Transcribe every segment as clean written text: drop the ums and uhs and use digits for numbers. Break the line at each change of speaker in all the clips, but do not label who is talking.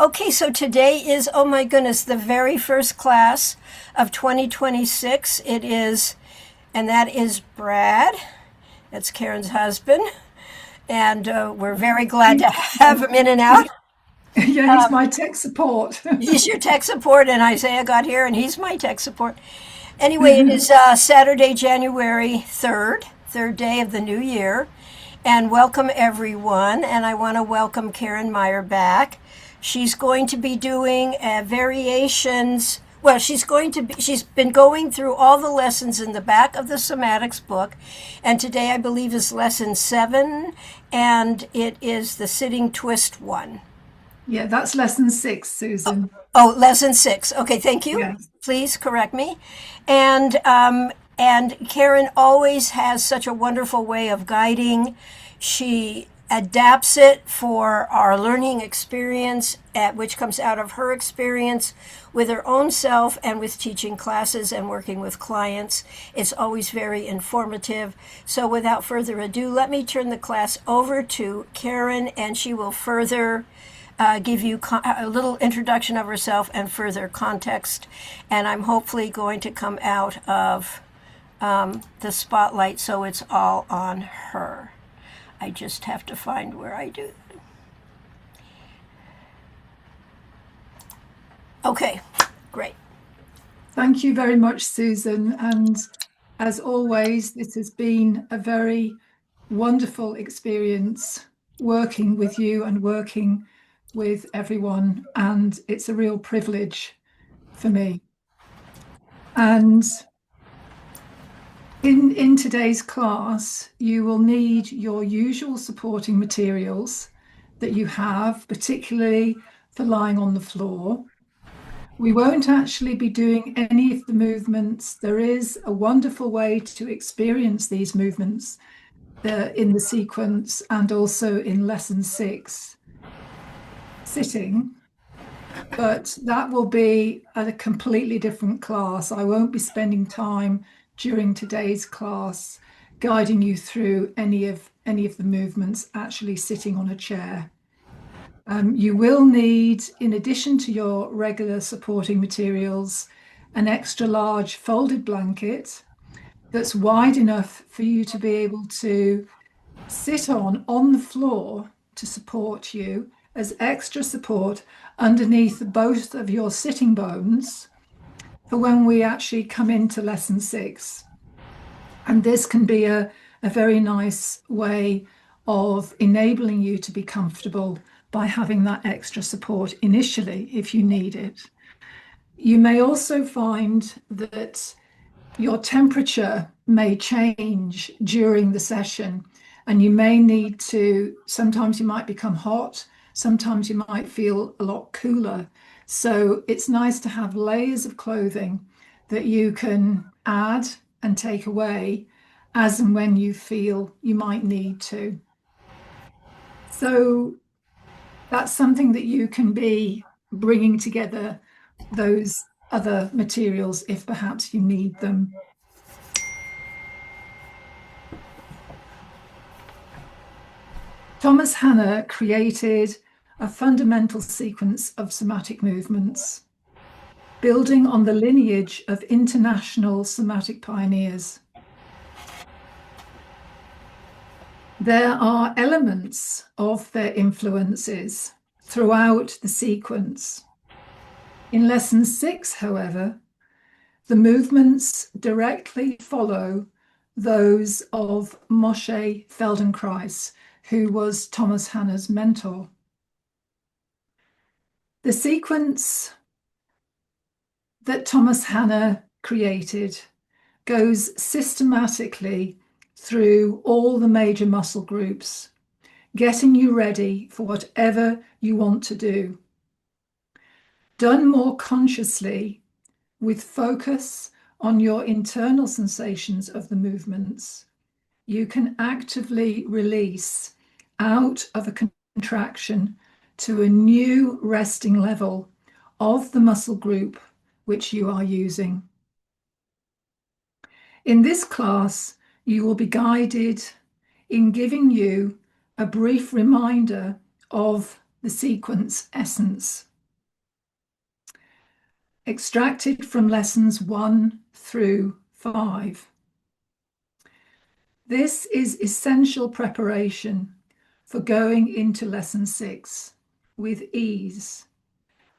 Okay, so today is, oh my goodness, the very first class of 2026. It is, and that is Brad. That's Karen's husband. And we're very glad to have him in and out.
Yeah, he's my tech support.
He's your tech support, and Isaiah got here, and he's my tech support. Anyway, it is Saturday, January 3rd, third day of the new year. And welcome everyone. And I want to welcome Karen Meyer back. She's going to be doing variations. Well, she's been going through all the lessons in the back of the Somatics book. And today I believe is lesson 7, and it is the sitting twist one.
Yeah, that's lesson 6, Susan.
Oh, lesson 6. Okay, thank you.
Yeah.
Please correct me. And Karen always has such a wonderful way of guiding. She adapts it for our learning experience, which comes out of her experience with her own self and with teaching classes and working with clients. It's always very informative. So without further ado, let me turn the class over to Karen, and she will further give you a little introduction of herself and further context. And I'm hopefully going to come out of the spotlight so it's all on her. I just have to find where I do. Okay, great.
Thank you very much, Susan. And as always, this has been a very wonderful experience working with you and working with everyone. And it's a real privilege for me. And in today's class, you will need your usual supporting materials that you have, particularly for lying on the floor. We won't actually be doing any of the movements. There is a wonderful way to experience these movements in the sequence and also in lesson 6, sitting. But that will be at a completely different class. I won't be spending time during today's class guiding you through any of the movements actually sitting on a chair. You will need, in addition to your regular supporting materials, an extra large folded blanket that's wide enough for you to be able to sit on the floor to support you as extra support underneath both of your sitting bones for when we actually come into lesson 6. And this can be a very nice way of enabling you to be comfortable by having that extra support initially if you need it. You may also find that your temperature may change during the session, and you may need to, sometimes you might become hot, sometimes you might feel a lot cooler. So it's nice to have layers of clothing that you can add and take away as and when you feel you might need to. So that's something that you can be bringing together, those other materials, if perhaps you need them. Thomas Hanna created a fundamental sequence of somatic movements, building on the lineage of international somatic pioneers. There are elements of their influences throughout the sequence. In lesson 6, however, the movements directly follow those of Moshe Feldenkrais, who was Thomas Hanna's mentor. The sequence that Thomas Hanna created goes systematically through all the major muscle groups, getting you ready for whatever you want to do. Done more consciously, with focus on your internal sensations of the movements, you can actively release out of a contraction to a new resting level of the muscle group which you are using. In this class, you will be guided in giving you a brief reminder of the sequence essence. extracted from lessons 1 through 5. This is essential preparation for going into lesson 6 with ease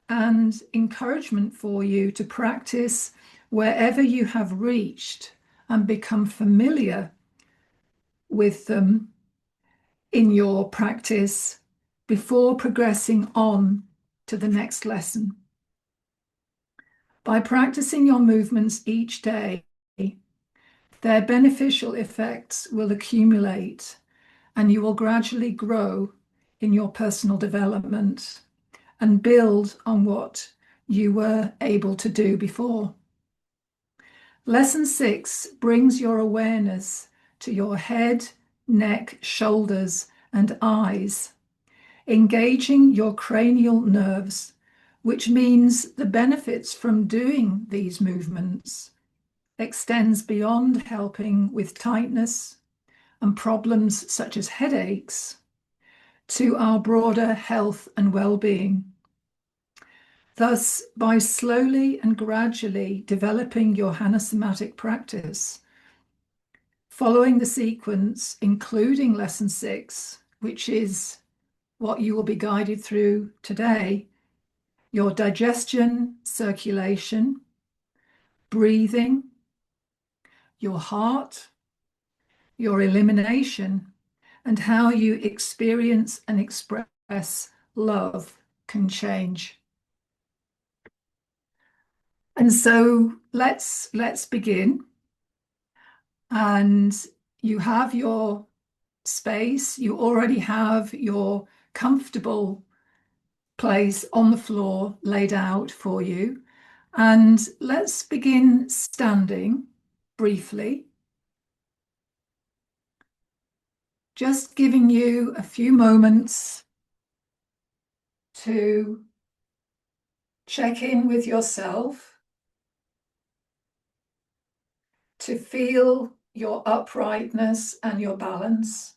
and encouragement for you to practice wherever you have reached and become familiar with them in your practice before progressing on to the next lesson. By practicing your movements each day, their beneficial effects will accumulate and you will gradually grow in your personal development and build on what you were able to do before. Lesson 6 brings your awareness to your head, neck, shoulders, and eyes, engaging your cranial nerves, which means the benefits from doing these movements extends beyond helping with tightness and problems such as headaches to our broader health and well-being. Thus, by slowly and gradually developing your Hanna somatic practice, following the sequence, including lesson 6, which is what you will be guided through today, your digestion, circulation, breathing, your heart, your elimination, and how you experience and express love can change. And so let's begin. And you have your space, you already have your comfortable place on the floor laid out for you. And let's begin standing briefly, just giving you a few moments to check in with yourself, to feel your uprightness and your balance,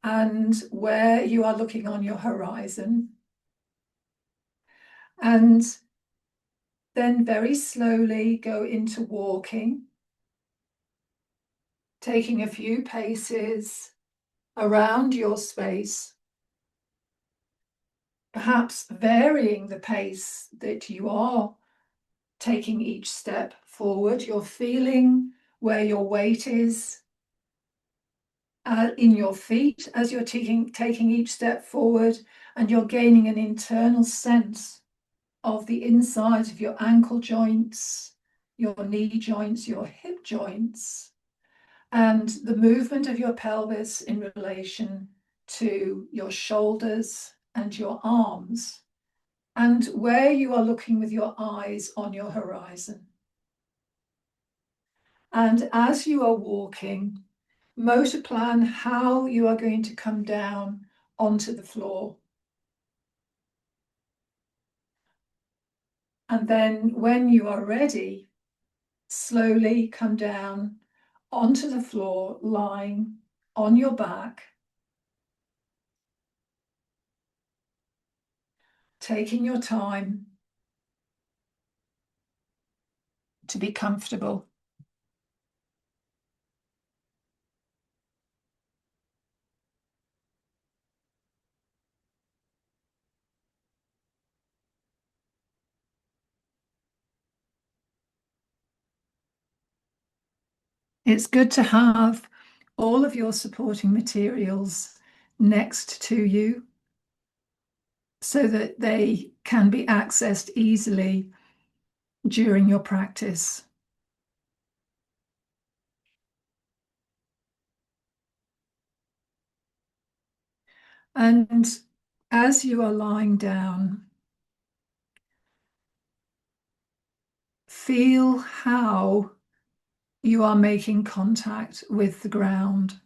and where you are looking on your horizon. And then very slowly go into walking, taking a few paces around your space, perhaps varying the pace that you are taking each step forward. You're feeling where your weight is in your feet as you're taking each step forward, and you're gaining an internal sense of the inside of your ankle joints, your knee joints, your hip joints, and the movement of your pelvis in relation to your shoulders and your arms, and where you are looking with your eyes on your horizon. And as you are walking, motor plan how you are going to come down onto the floor. And then when you are ready, slowly come down onto the floor, lying on your back, taking your time to be comfortable. It's good to have all of your supporting materials next to you so that they can be accessed easily during your practice. And as you are lying down, feel how you are making contact with the ground,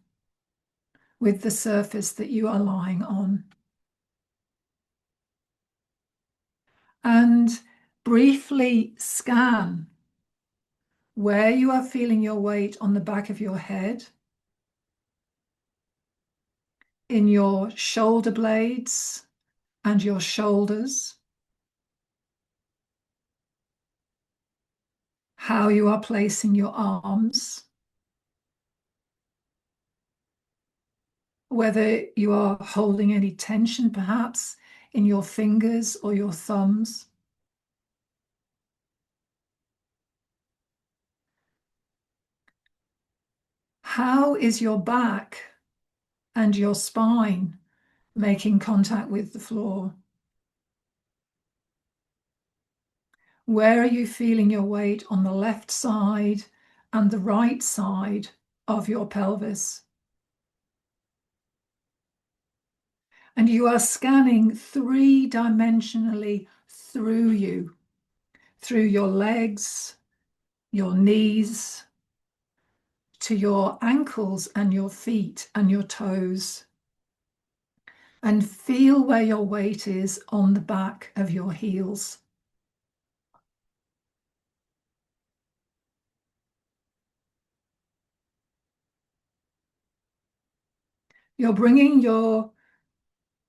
with the surface that you are lying on. And briefly scan where you are feeling your weight on the back of your head, in your shoulder blades and your shoulders, how you are placing your arms, whether you are holding any tension perhaps in your fingers or your thumbs. How is your back and your spine making contact with the floor? Where are you feeling your weight on the left side and the right side of your pelvis? And you are scanning three-dimensionally through you, through your legs, your knees, to your ankles and your feet and your toes. And feel where your weight is on the back of your heels. You're bringing your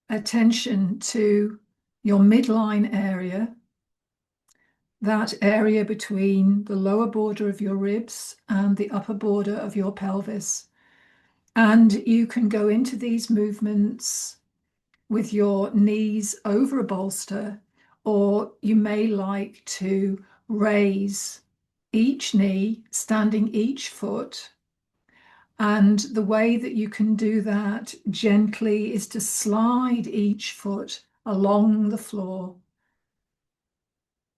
attention to your midline area, that area between the lower border of your ribs and the upper border of your pelvis. And you can go into these movements with your knees over a bolster, or you may like to raise each knee, standing each foot. And the way that you can do that gently is to slide each foot along the floor,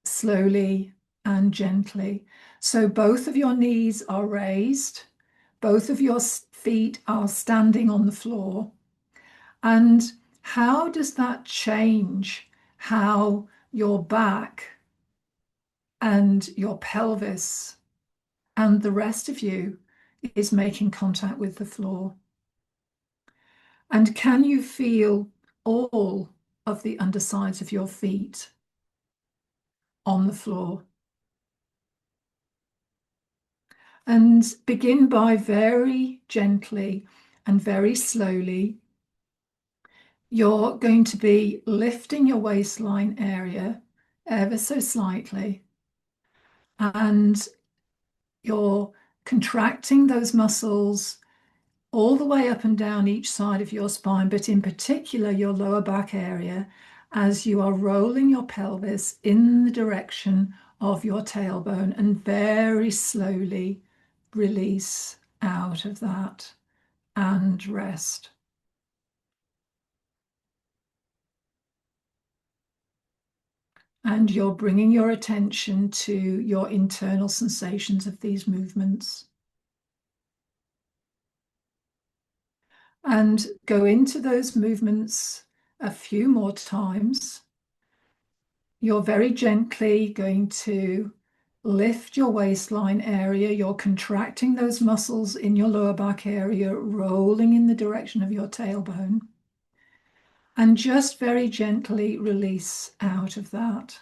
slowly and gently. So both of your knees are raised, both of your feet are standing on the floor. And how does that change how your back and your pelvis and the rest of you is making contact with the floor? And can you feel all of the undersides of your feet on the floor? And begin by very gently and very slowly. You're going to be lifting your waistline area ever so slightly. And you're contracting those muscles all the way up and down each side of your spine, but in particular your lower back area, as you are rolling your pelvis in the direction of your tailbone, and very slowly release out of that and rest. And you're bringing your attention to your internal sensations of these movements. And go into those movements a few more times. You're very gently going to lift your waistline area. You're contracting those muscles in your lower back area, rolling in the direction of your tailbone. And just very gently release out of that.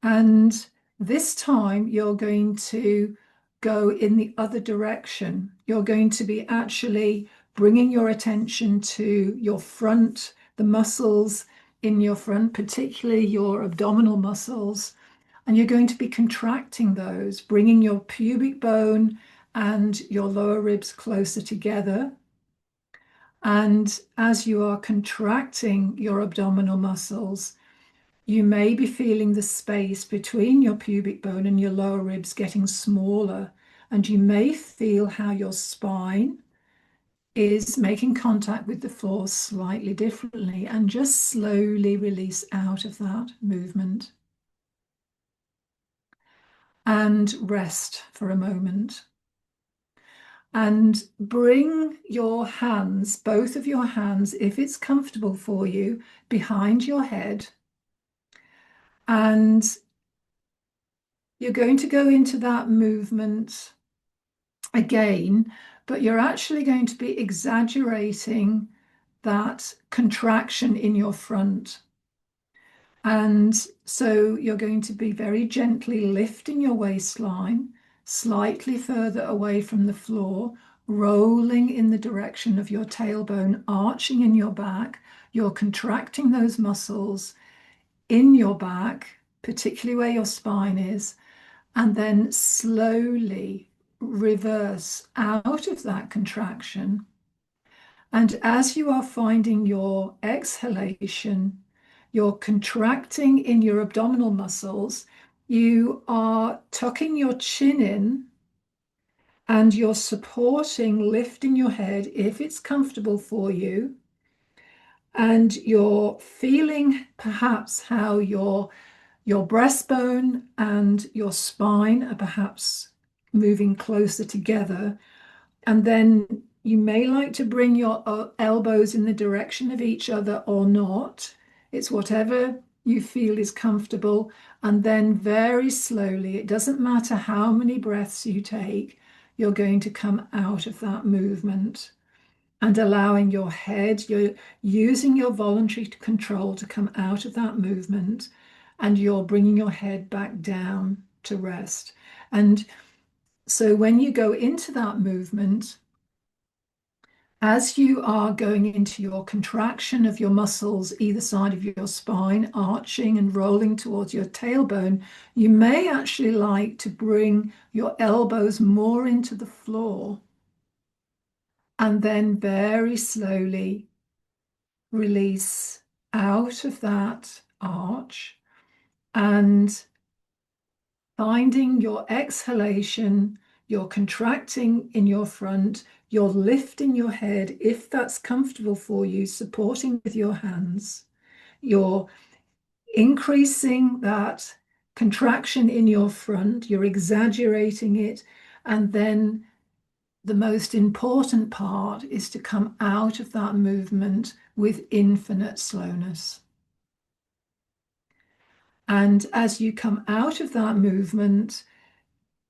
And this time you're going to go in the other direction. You're going to be actually bringing your attention to your front, the muscles in your front, particularly your abdominal muscles. And you're going to be contracting those, bringing your pubic bone and your lower ribs closer together. And as you are contracting your abdominal muscles, you may be feeling the space between your pubic bone and your lower ribs getting smaller, and you may feel how your spine is making contact with the floor slightly differently, and just slowly release out of that movement. And rest for a moment. And bring your hands, both of your hands, if it's comfortable for you, behind your head. And you're going to go into that movement again, but you're actually going to be exaggerating that contraction in your front. And so you're going to be very gently lifting your waistline slightly further away from the floor, rolling in the direction of your tailbone, arching in your back. You're contracting those muscles in your back, particularly where your spine is, and then slowly reverse out of that contraction. And as you are finding your exhalation, you're contracting in your abdominal muscles, you are tucking your chin in and you're supporting, lifting your head if it's comfortable for you. And you're feeling perhaps how your breastbone and your spine are perhaps moving closer together. And then you may like to bring your elbows in the direction of each other or not. It's whatever you feel is comfortable. And then very slowly, it doesn't matter how many breaths you take, you're going to come out of that movement and allowing your head, you're using your voluntary control to come out of that movement, and you're bringing your head back down to rest. And so when you go into that movement, as you are going into your contraction of your muscles, either side of your spine, arching and rolling towards your tailbone, you may actually like to bring your elbows more into the floor and then very slowly release out of that arch and finding your exhalation, you're contracting in your front, you're lifting your head if that's comfortable for you, supporting with your hands. You're increasing that contraction in your front, you're exaggerating it, and then the most important part is to come out of that movement with infinite slowness. And as you come out of that movement,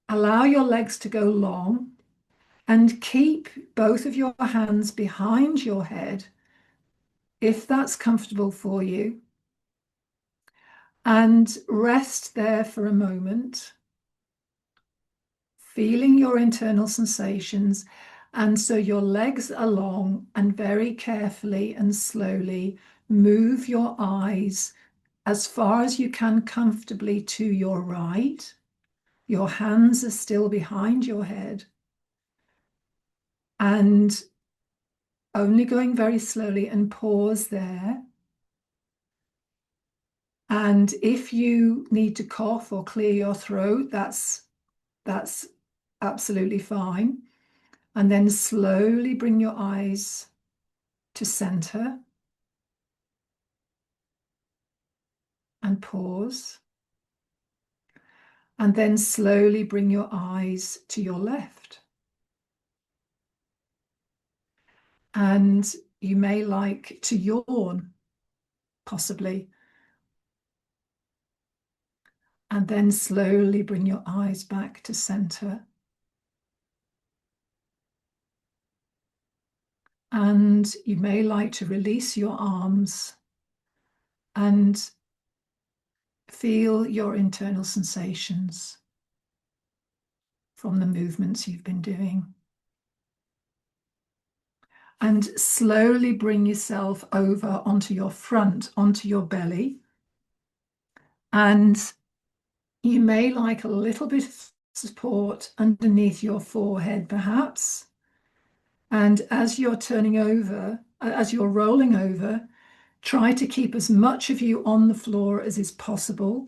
allow your legs to go long and keep both of your hands behind your head, if that's comfortable for you, and rest there for a moment, feeling your internal sensations. And so your legs are long, and very carefully and slowly move your eyes as far as you can comfortably to your right. Your hands are still behind your head, and only going very slowly, and pause there. And if you need to cough or clear your throat, that's absolutely fine. And then slowly bring your eyes to center and pause. And then slowly bring your eyes to your left. And you may like to yawn, possibly. And then slowly bring your eyes back to center. And you may like to release your arms and feel your internal sensations from the movements you've been doing. And slowly bring yourself over onto your front, onto your belly. And you may like a little bit of support underneath your forehead, perhaps. And as you're turning over, as you're rolling over, try to keep as much of you on the floor as is possible.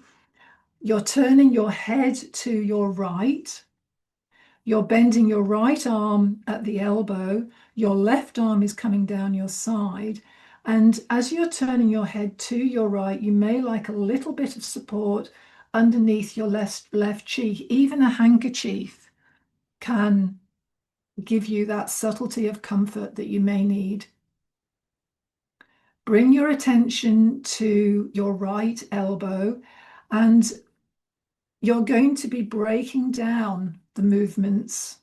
You're turning your head to your right. You're bending your right arm at the elbow. Your left arm is coming down your side. And as you're turning your head to your right, you may like a little bit of support underneath your left cheek. Even a handkerchief can give you that subtlety of comfort that you may need. Bring your attention to your right elbow, and you're going to be breaking down the movements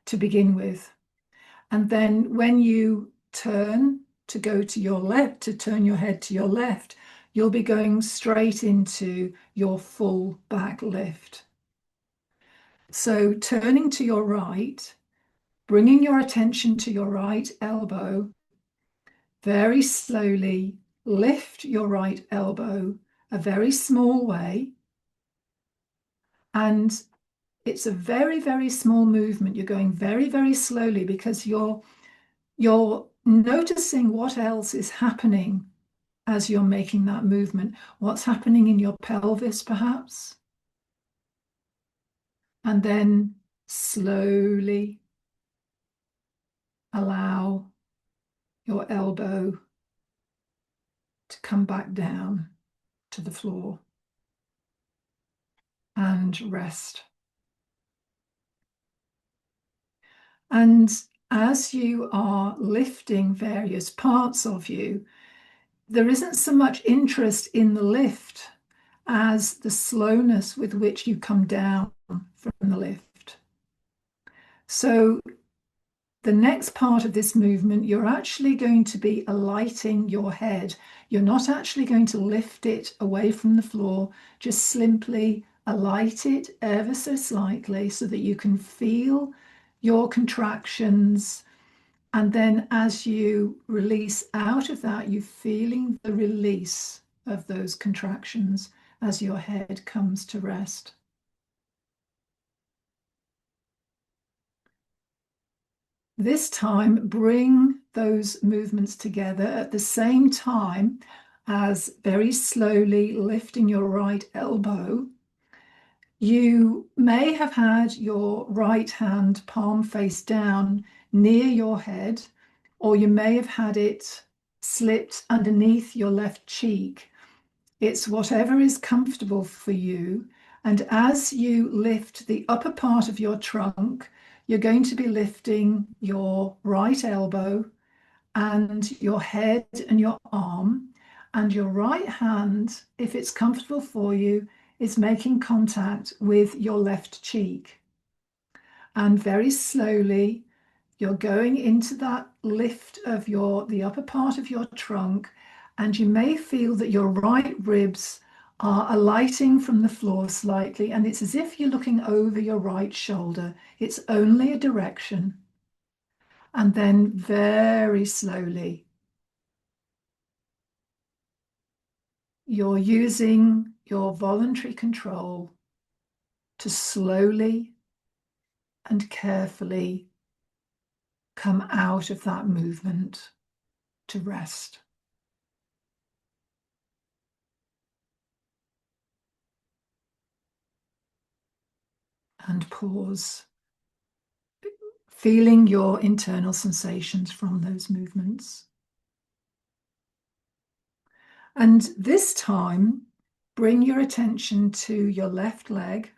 to begin with. And then when you turn to go to your left, to turn your head to your left, you'll be going straight into your full back lift. So turning to your right, bringing your attention to your right elbow, very slowly lift your right elbow a very small way. And it's a very, very small movement. You're going very, very slowly because you're noticing what else is happening as you're making that movement. What's happening in your pelvis, perhaps? And then slowly allow your elbow to come back down to the floor and rest. And as you are lifting various parts of you, there isn't so much interest in the lift as the slowness with which you come down from the lift. So the next part of this movement, you're actually going to be alighting your head. You're not actually going to lift it away from the floor, just simply alight it ever so slightly so that you can feel your contractions. And then as you release out of that, you're feeling the release of those contractions as your head comes to rest. This time, bring those movements together at the same time as very slowly lifting your right elbow. You may have had your right hand palm face down near your head, or you may have had it slipped underneath your left cheek. It's whatever is comfortable for you. And as you lift the upper part of your trunk, you're going to be lifting your right elbow and your head and your arm. And your right hand, if it's comfortable for you, is making contact with your left cheek. And very slowly, you're going into that lift of the upper part of your trunk, and you may feel that your right ribs are alighting from the floor slightly, and it's as if you're looking over your right shoulder. It's only a direction. And then very slowly, you're using your voluntary control to slowly and carefully come out of that movement to rest. And pause, feeling your internal sensations from those movements. And this time, bring your attention to your left leg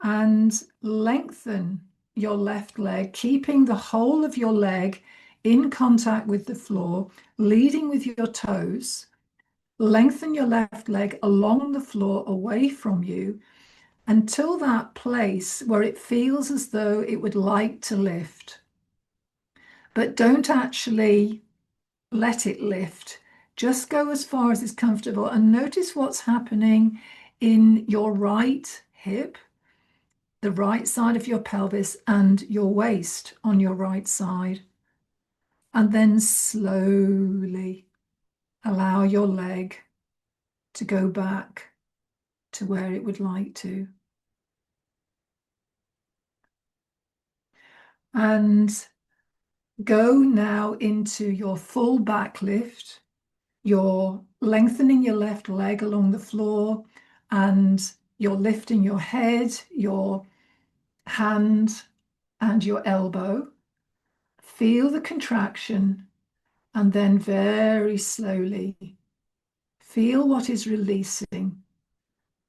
and lengthen your left leg, keeping the whole of your leg in contact with the floor, leading with your toes. Lengthen your left leg along the floor away from you until that place where it feels as though it would like to lift. But don't actually let it lift. Just go as far as is comfortable and notice what's happening in your right hip, the right side of your pelvis, and your waist on your right side. And then slowly allow your leg to go back to where it would like to. And go now into your full back lift. You're lengthening your left leg along the floor and you're lifting your head, your hand, and your elbow. Feel the contraction and then very slowly feel what is releasing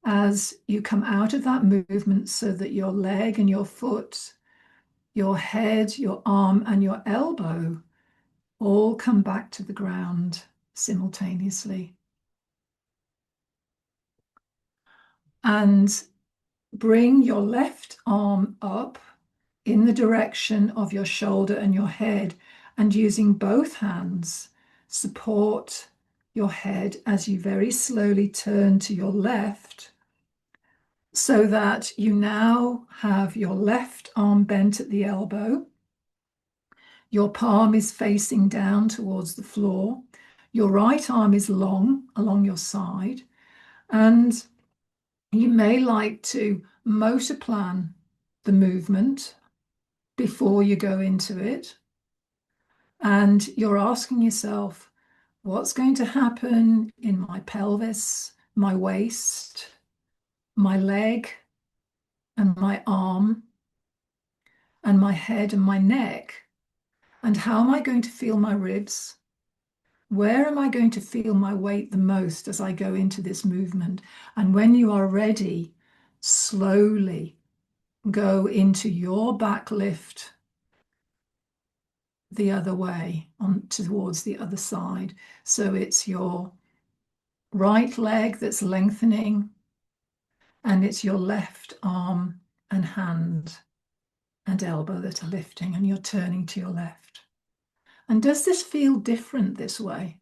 as you come out of that movement so that your leg and your foot, your head, your arm, and your elbow all come back to the ground simultaneously. And bring your left arm up in the direction of your shoulder and your head, and using both hands, support your head as you very slowly turn to your left, so that you now have your left arm bent at the elbow. Your palm is facing down towards the floor. Your right arm is long along your side. And you may like to motor plan the movement before you go into it. And you're asking yourself, what's going to happen in my pelvis, my waist, my leg, and my arm, and my head and my neck? And how am I going to feel my ribs? Where am I going to feel my weight the most as I go into this movement? And when you are ready, slowly go into your back lift the other way on towards the other side. So it's your right leg that's lengthening, and it's your left arm and hand and elbow that are lifting, and you're turning to your left. And does this feel different this way?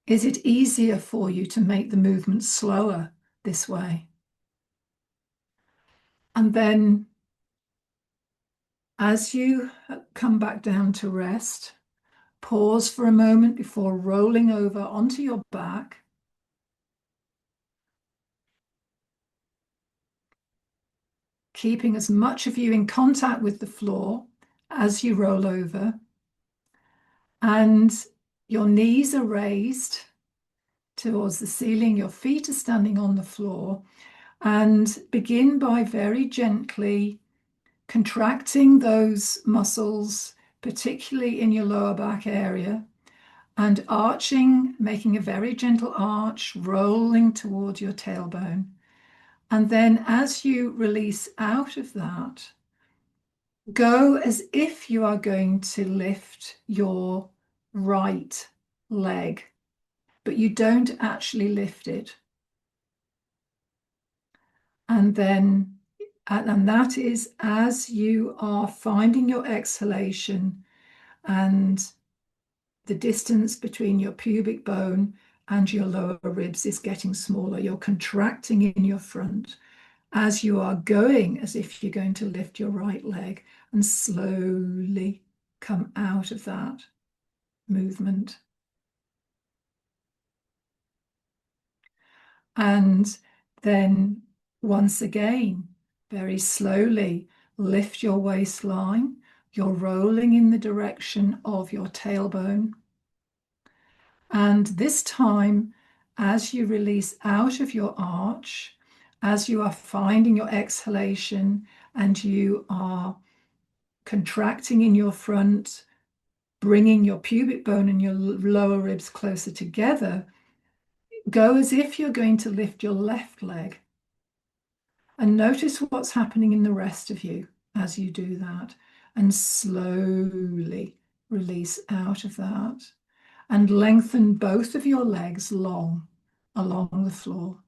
Is it easier for you to make the movement slower this way? And then as you come back down to rest, pause for a moment before rolling over onto your back. Keeping as much of you in contact with the floor as you roll over. And your knees are raised towards the ceiling. Your feet are standing on the floor. And begin by very gently contracting those muscles, particularly in your lower back area, and arching, making a very gentle arch, rolling towards your tailbone. And then as you release out of that, go as if you are going to lift your right leg, but you don't actually lift it. And then, and that is as you are finding your exhalation and the distance between your pubic bone and your lower ribs is getting smaller. You're contracting in your front as you are going as if you're going to lift your right leg, and slowly come out of that movement. And then once again, very slowly lift your waistline. You're rolling in the direction of your tailbone. And this time, as you release out of your arch, as you are finding your exhalation and you are contracting in your front, bringing your pubic bone and your lower ribs closer together, go as if you're going to lift your left leg. And notice what's happening in the rest of you as you do that. And slowly release out of that. And lengthen both of your legs long along the floor.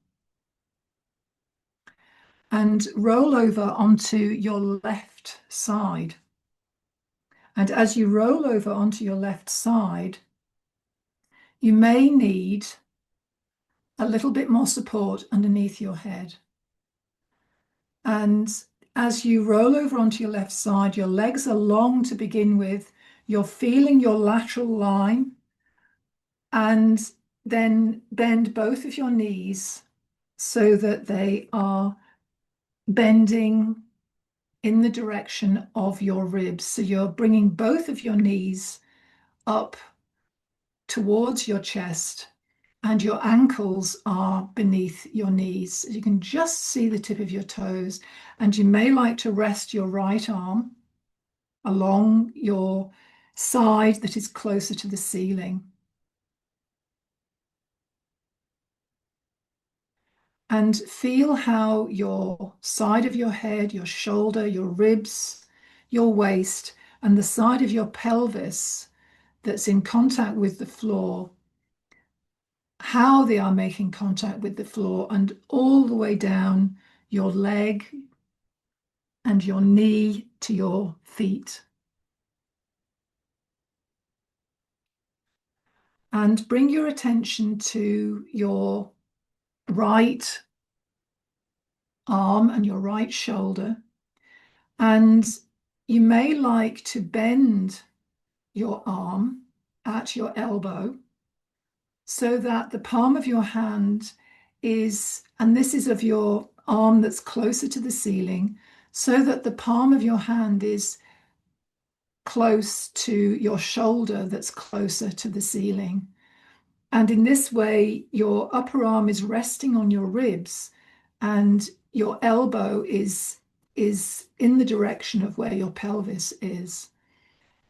And roll over onto your left side. And as you roll over onto your left side, you may need a little bit more support underneath your head. And as you roll over onto your left side, your legs are long to begin with. You're feeling your lateral line, and then bend both of your knees so that they are bending in the direction of your ribs. So you're bringing both of your knees up towards your chest, and your ankles are beneath your knees. You can just see the tip of your toes, and you may like to rest your right arm along your side that is closer to the ceiling. And feel how your side of your head, your shoulder, your ribs, your waist, and the side of your pelvis that's in contact with the floor, how they are making contact with the floor, and all the way down your leg and your knee to your feet. And bring your attention to your right arm and your right shoulder. And you may like to bend your arm at your elbow so that the palm of your hand is, and this is of your arm that's closer to the ceiling, so that the palm of your hand is close to your shoulder that's closer to the ceiling. And in this way, your upper arm is resting on your ribs and your elbow is in the direction of where your pelvis is.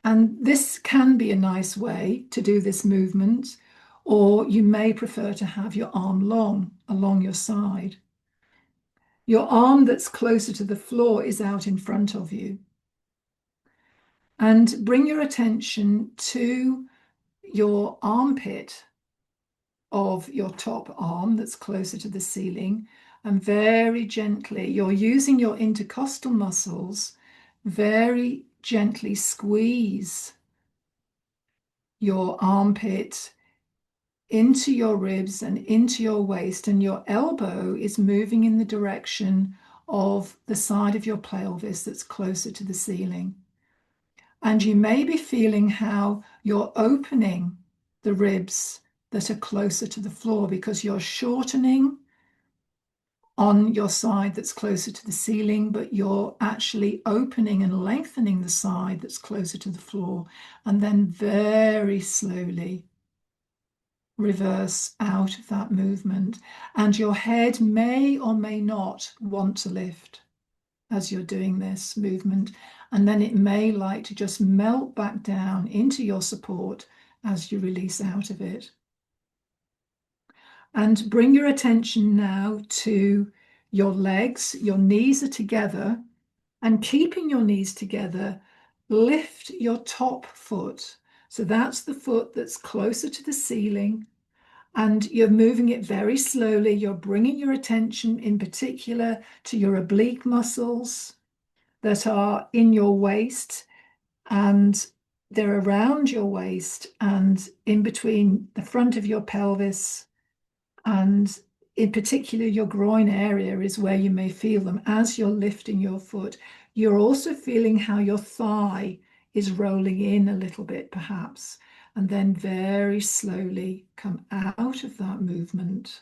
And this can be a nice way to do this movement, or you may prefer to have your arm long along your side. Your arm that's closer to the floor is out in front of you. And bring your attention to your armpit of your top arm that's closer to the ceiling, and very gently, you're using your intercostal muscles, very gently squeeze your armpit into your ribs and into your waist, and your elbow is moving in the direction of the side of your pelvis that's closer to the ceiling. And you may be feeling how you're opening the ribs that are closer to the floor because you're shortening on your side that's closer to the ceiling, but you're actually opening and lengthening the side that's closer to the floor, and then very slowly reverse out of that movement. And your head may or may not want to lift as you're doing this movement, and then it may like to just melt back down into your support as you release out of it. And bring your attention now to your legs. Your knees are together, and keeping your knees together, lift your top foot. So that's the foot that's closer to the ceiling, and you're moving it very slowly. You're bringing your attention in particular to your oblique muscles that are in your waist, and they're around your waist and in between the front of your pelvis, and in particular your groin area is where you may feel them as you're lifting your foot. You're also feeling how your thigh is rolling in a little bit perhaps, and then very slowly come out of that movement,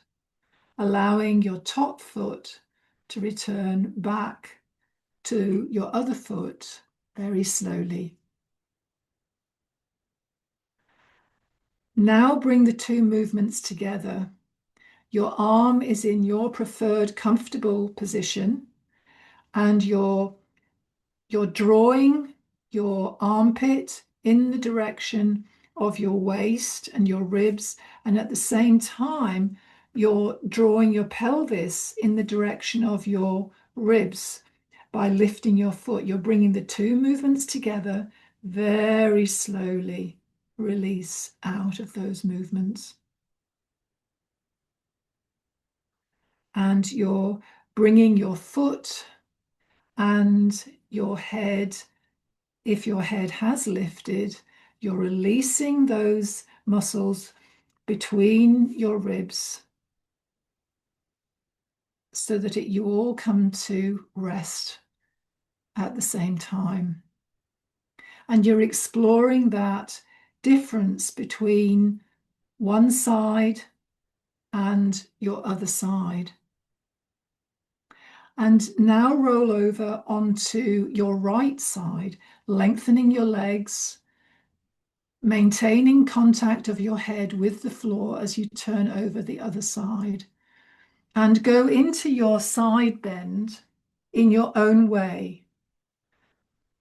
allowing your top foot to return back to your other foot very slowly. Now bring the two movements together. Your arm is in your preferred comfortable position, and you're drawing your armpit in the direction of your waist and your ribs, and at the same time, you're drawing your pelvis in the direction of your ribs by lifting your foot. You're bringing the two movements together. Very slowly release out of those movements. And you're bringing your foot and your head, if your head has lifted, you're releasing those muscles between your ribs so that you all come to rest at the same time. And you're exploring that difference between one side and your other side. And now roll over onto your right side, lengthening your legs, maintaining contact of your head with the floor as you turn over the other side. And go into your side bend in your own way.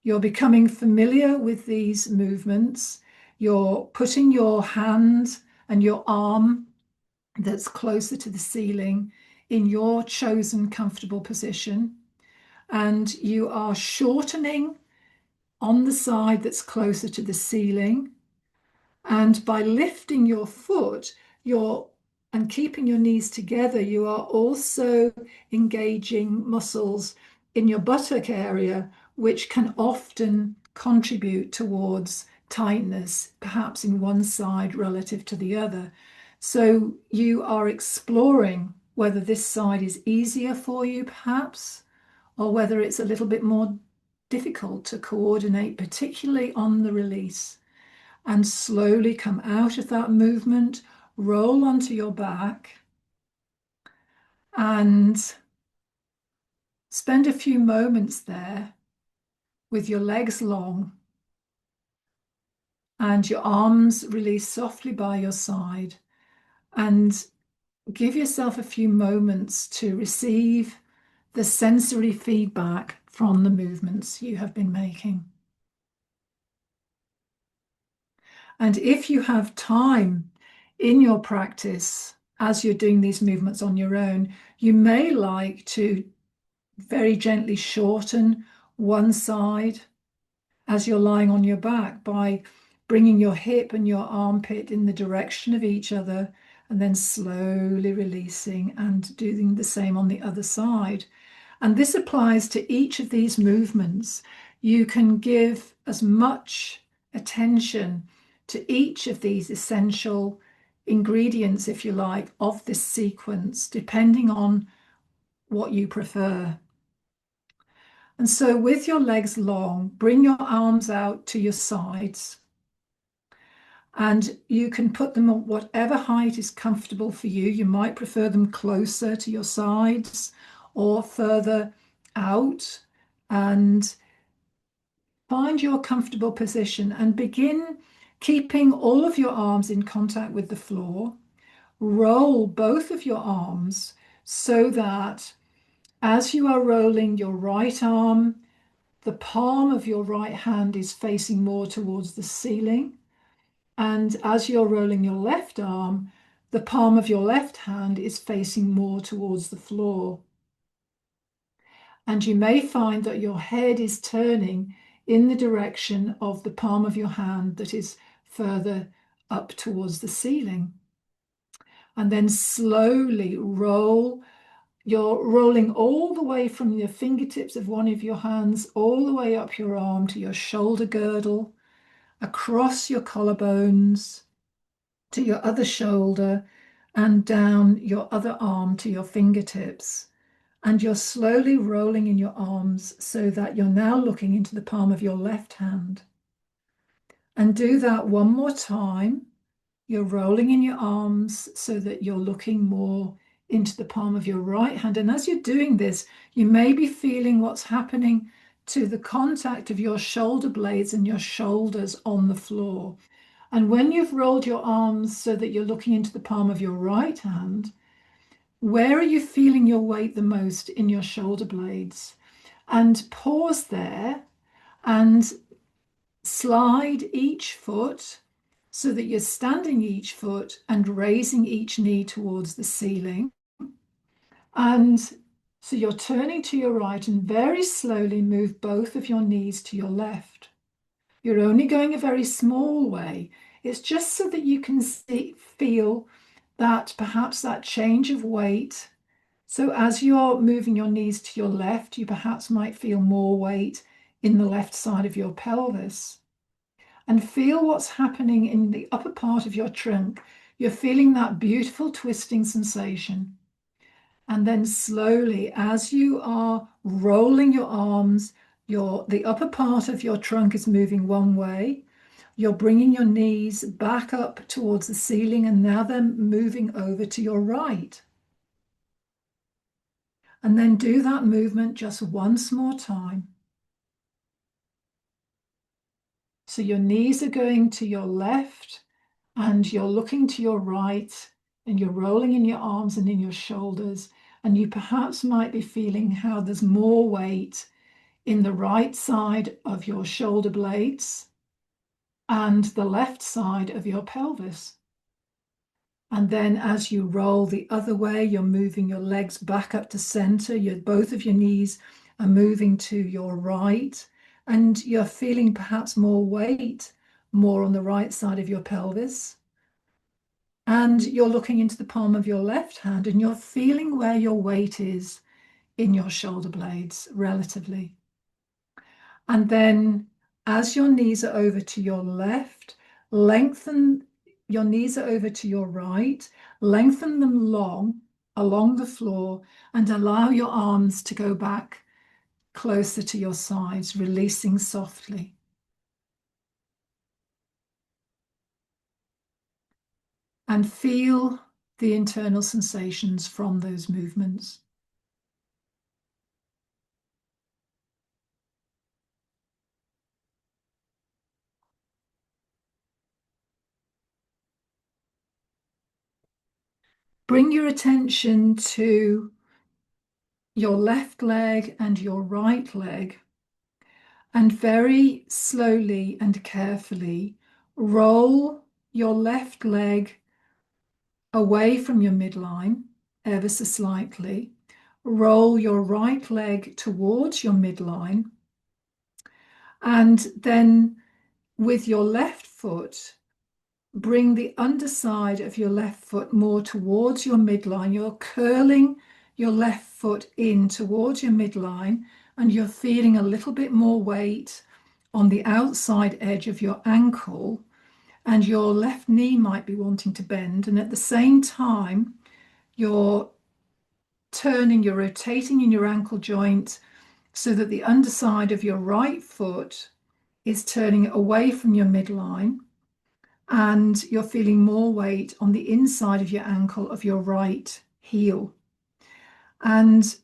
You're becoming familiar with these movements. You're putting your hand and your arm that's closer to the ceiling in your chosen comfortable position, and you are shortening on the side that's closer to the ceiling, and by lifting your foot and keeping your knees together, you are also engaging muscles in your buttock area, which can often contribute towards tightness, perhaps in one side relative to the other. So you are exploring whether this side is easier for you, perhaps, or whether it's a little bit more difficult to coordinate, particularly on the release. And slowly come out of that movement, roll onto your back and spend a few moments there with your legs long and your arms released softly by your side, and give yourself a few moments to receive the sensory feedback from the movements you have been making. And if you have time in your practice as you're doing these movements on your own, you may like to very gently shorten one side as you're lying on your back by bringing your hip and your armpit in the direction of each other, and then slowly releasing and doing the same on the other side. And this applies to each of these movements. You can give as much attention to each of these essential ingredients, if you like, of this sequence, depending on what you prefer. And so with your legs long, bring your arms out to your sides, and you can put them at whatever height is comfortable for you. You might prefer them closer to your sides or further out, and find your comfortable position and begin keeping all of your arms in contact with the floor. Roll both of your arms so that as you are rolling your right arm, the palm of your right hand is facing more towards the ceiling. And as you're rolling your left arm, the palm of your left hand is facing more towards the floor. And you may find that your head is turning in the direction of the palm of your hand that is further up towards the ceiling. And then slowly roll. You're rolling all the way from the fingertips of one of your hands all the way up your arm to your shoulder girdle, across your collarbones to your other shoulder, and down your other arm to your fingertips. And you're slowly rolling in your arms so that you're now looking into the palm of your left hand. And do that one more time. You're rolling in your arms so that you're looking more into the palm of your right hand. And as you're doing this, you may be feeling what's happening to the contact of your shoulder blades and your shoulders on the floor. And when you've rolled your arms so that you're looking into the palm of your right hand, where are you feeling your weight the most in your shoulder blades? And pause there and slide each foot so that you're standing each foot and raising each knee towards the ceiling. And so you're turning to your right and very slowly move both of your knees to your left. You're only going a very small way. It's just so that you can feel that perhaps that change of weight. So as you're moving your knees to your left, you perhaps might feel more weight in the left side of your pelvis. And feel what's happening in the upper part of your trunk. You're feeling that beautiful twisting sensation. And then slowly, as you are rolling your arms, the upper part of your trunk is moving one way. You're bringing your knees back up towards the ceiling, and now they're moving over to your right. And then do that movement just once more time. So your knees are going to your left and you're looking to your right, and you're rolling in your arms and in your shoulders. And you perhaps might be feeling how there's more weight in the right side of your shoulder blades and the left side of your pelvis. And then as you roll the other way, you're moving your legs back up to center. Both of your knees are moving to your right, and you're feeling perhaps more weight, more on the right side of your pelvis. And you're looking into the palm of your left hand, and you're feeling where your weight is in your shoulder blades relatively. And then as your knees are over to your left, lengthen your knees are over to your right, lengthen them long along the floor, and allow your arms to go back closer to your sides, releasing softly. and feel the internal sensations from those movements. Bring your attention to your left leg and your right leg, and very slowly and carefully roll your left leg away from your midline ever so slightly. Roll your right leg towards your midline, and then with your left foot, bring the underside of your left foot more towards your midline. You're curling your left foot in towards your midline, and you're feeling a little bit more weight on the outside edge of your ankle, and your left knee might be wanting to bend. And at the same time, you're you're rotating in your ankle joint so that the underside of your right foot is turning away from your midline, and you're feeling more weight on the inside of your ankle of your right heel. And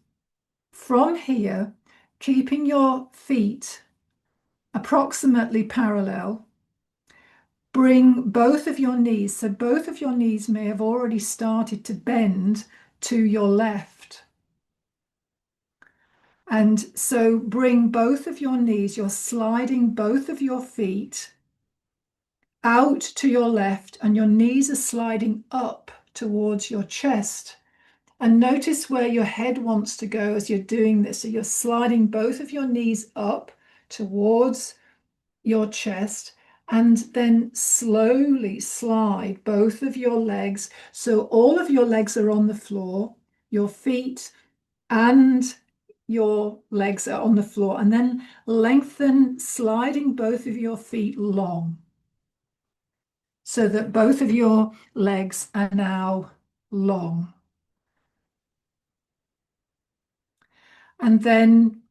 from here, keeping your feet approximately parallel, bring both of your knees, so both of your knees may have already started to bend to your left. And so bring both of your knees, you're sliding both of your feet out to your left, and your knees are sliding up towards your chest. And notice where your head wants to go as you're doing this. So you're sliding both of your knees up towards your chest, and then slowly slide both of your legs. So all of your legs are on the floor, your feet and your legs are on the floor, and then lengthen, sliding both of your feet long so that both of your legs are now long. And then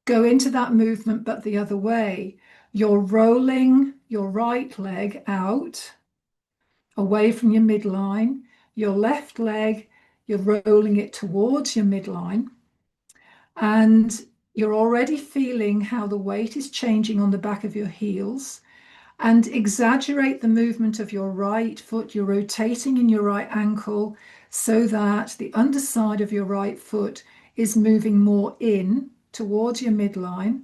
go into that movement, but the other way. You're rolling your right leg out away from your midline. Your left leg, you're rolling it towards your midline. And you're already feeling how the weight is changing on the back of your heels. And exaggerate the movement of your right foot. You're rotating in your right ankle so that the underside of your right foot is moving more in towards your midline.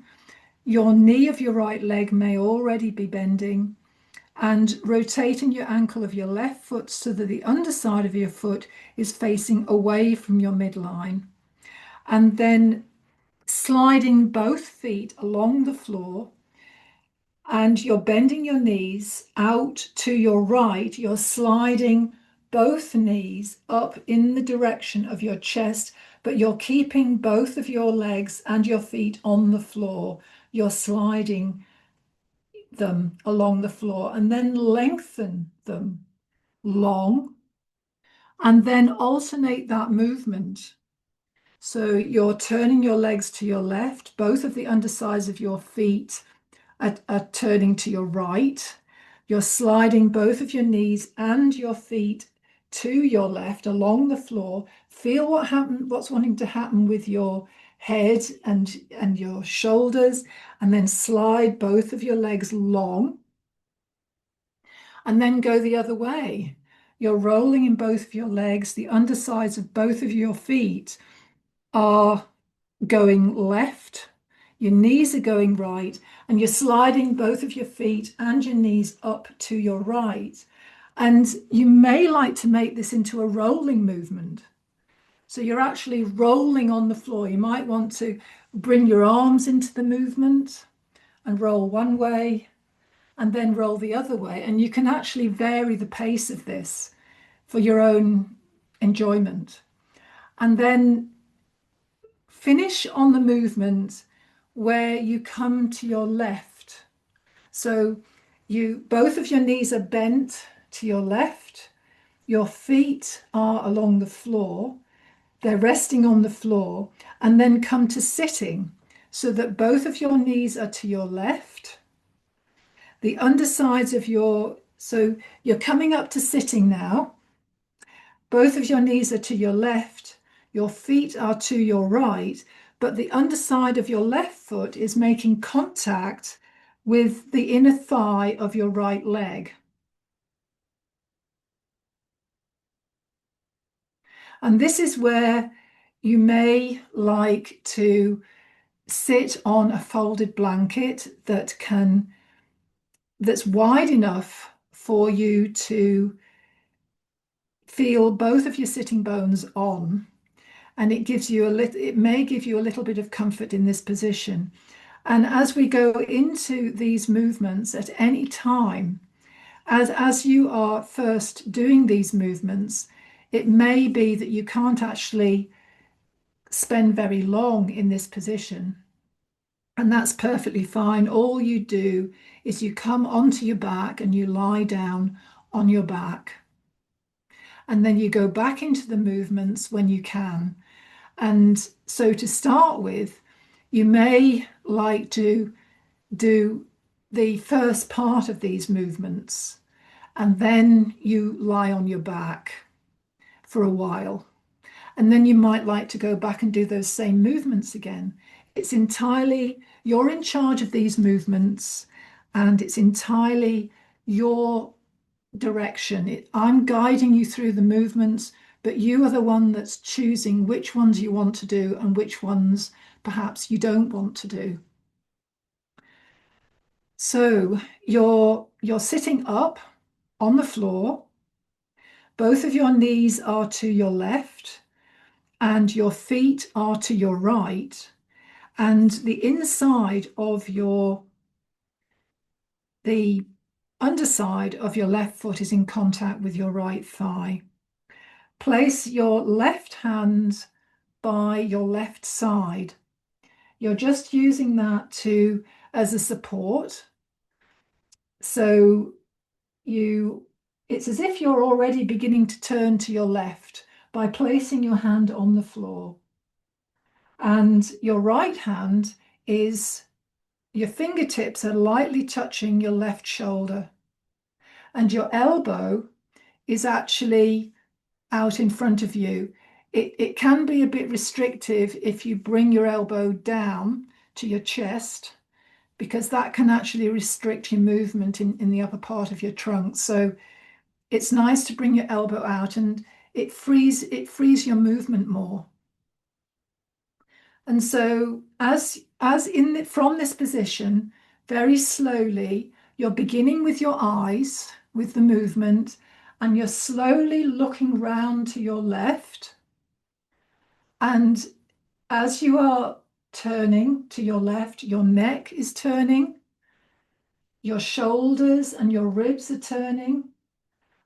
Your knee of your right leg may already be bending, and rotating your ankle of your left foot so that the underside of your foot is facing away from your midline. And then sliding both feet along the floor, and you're bending your knees out to your right. You're sliding both knees up in the direction of your chest, but you're keeping both of your legs and your feet on the floor. You're sliding them along the floor, and then lengthen them long, and then alternate that movement. So you're turning your legs to your left, both of the undersides of your feet are turning to your right. You're sliding both of your knees and your feet to your left along the floor. Feel what's wanting to happen with your head and your shoulders, and then slide both of your legs long, and then go the other way. You're rolling in both of your legs. The undersides of both of your feet are going left. Your knees are going right, and you're sliding both of your feet and your knees up to your right. And you may like to make this into a rolling movement. So you're actually rolling on the floor. You might want to bring your arms into the movement and roll one way and then roll the other way. And you can actually vary the pace of this for your own enjoyment. And then finish on the movement where you come to your left. So both of your knees are bent to your left. Your feet are along the floor. They're resting on the floor, and then come to sitting so that both of your knees are to your left. The undersides of your So you're coming up to sitting now. Both of your knees are to your left, your feet are to your right, but the underside of your left foot is making contact with the inner thigh of your right leg. And this is where you may like to sit on a folded blanket that's wide enough for you to feel both of your sitting bones on, and it may give you a little bit of comfort in this position. And as we go into these movements at any time, as you are first doing these movements, it may be that you can't actually spend very long in this position. And that's perfectly fine. All you do is you come onto your back and you lie down on your back. And then you go back into the movements when you can. And so to start with, you may like to do the first part of these movements, and then you lie on your back for a while. And then you might like to go back and do those same movements again. You're in charge of these movements, and it's entirely your direction. I'm guiding you through the movements, but you are the one that's choosing which ones you want to do and which ones perhaps you don't want to do. So you're sitting up on the floor. Both of your knees are to your left and your feet are to your right. And the underside of your left foot is in contact with your right thigh. Place your left hand by your left side. You're just using that as a support. So it's as if you're already beginning to turn to your left by placing your hand on the floor. And your right hand your fingertips are lightly touching your left shoulder. And your elbow is actually out in front of you. It can be a bit restrictive if you bring your elbow down to your chest, because that can actually restrict your movement in the upper part of your trunk. So it's nice to bring your elbow out, and it frees your movement more. And so from this position, very slowly, you're beginning with your eyes, with the movement, and you're slowly looking round to your left. And as you are turning to your left, your neck is turning, your shoulders and your ribs are turning,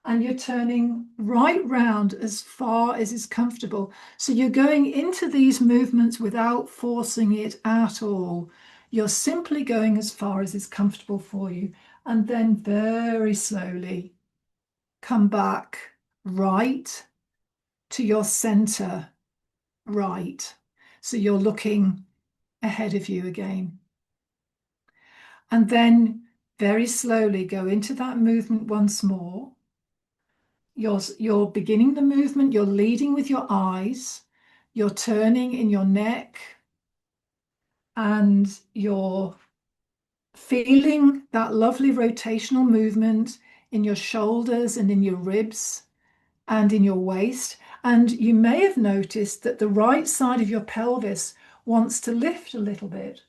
and you're turning right round as far as is comfortable. So you're going into these movements without forcing it at all. You're simply going as far as is comfortable for you. And then very slowly come back right to your center, right. So you're looking ahead of you again. And then very slowly go into that movement once more. You're beginning the movement, you're leading with your eyes, you're turning in your neck, and you're feeling that lovely rotational movement in your shoulders and in your ribs and in your waist. And you may have noticed that the right side of your pelvis wants to lift a little bit.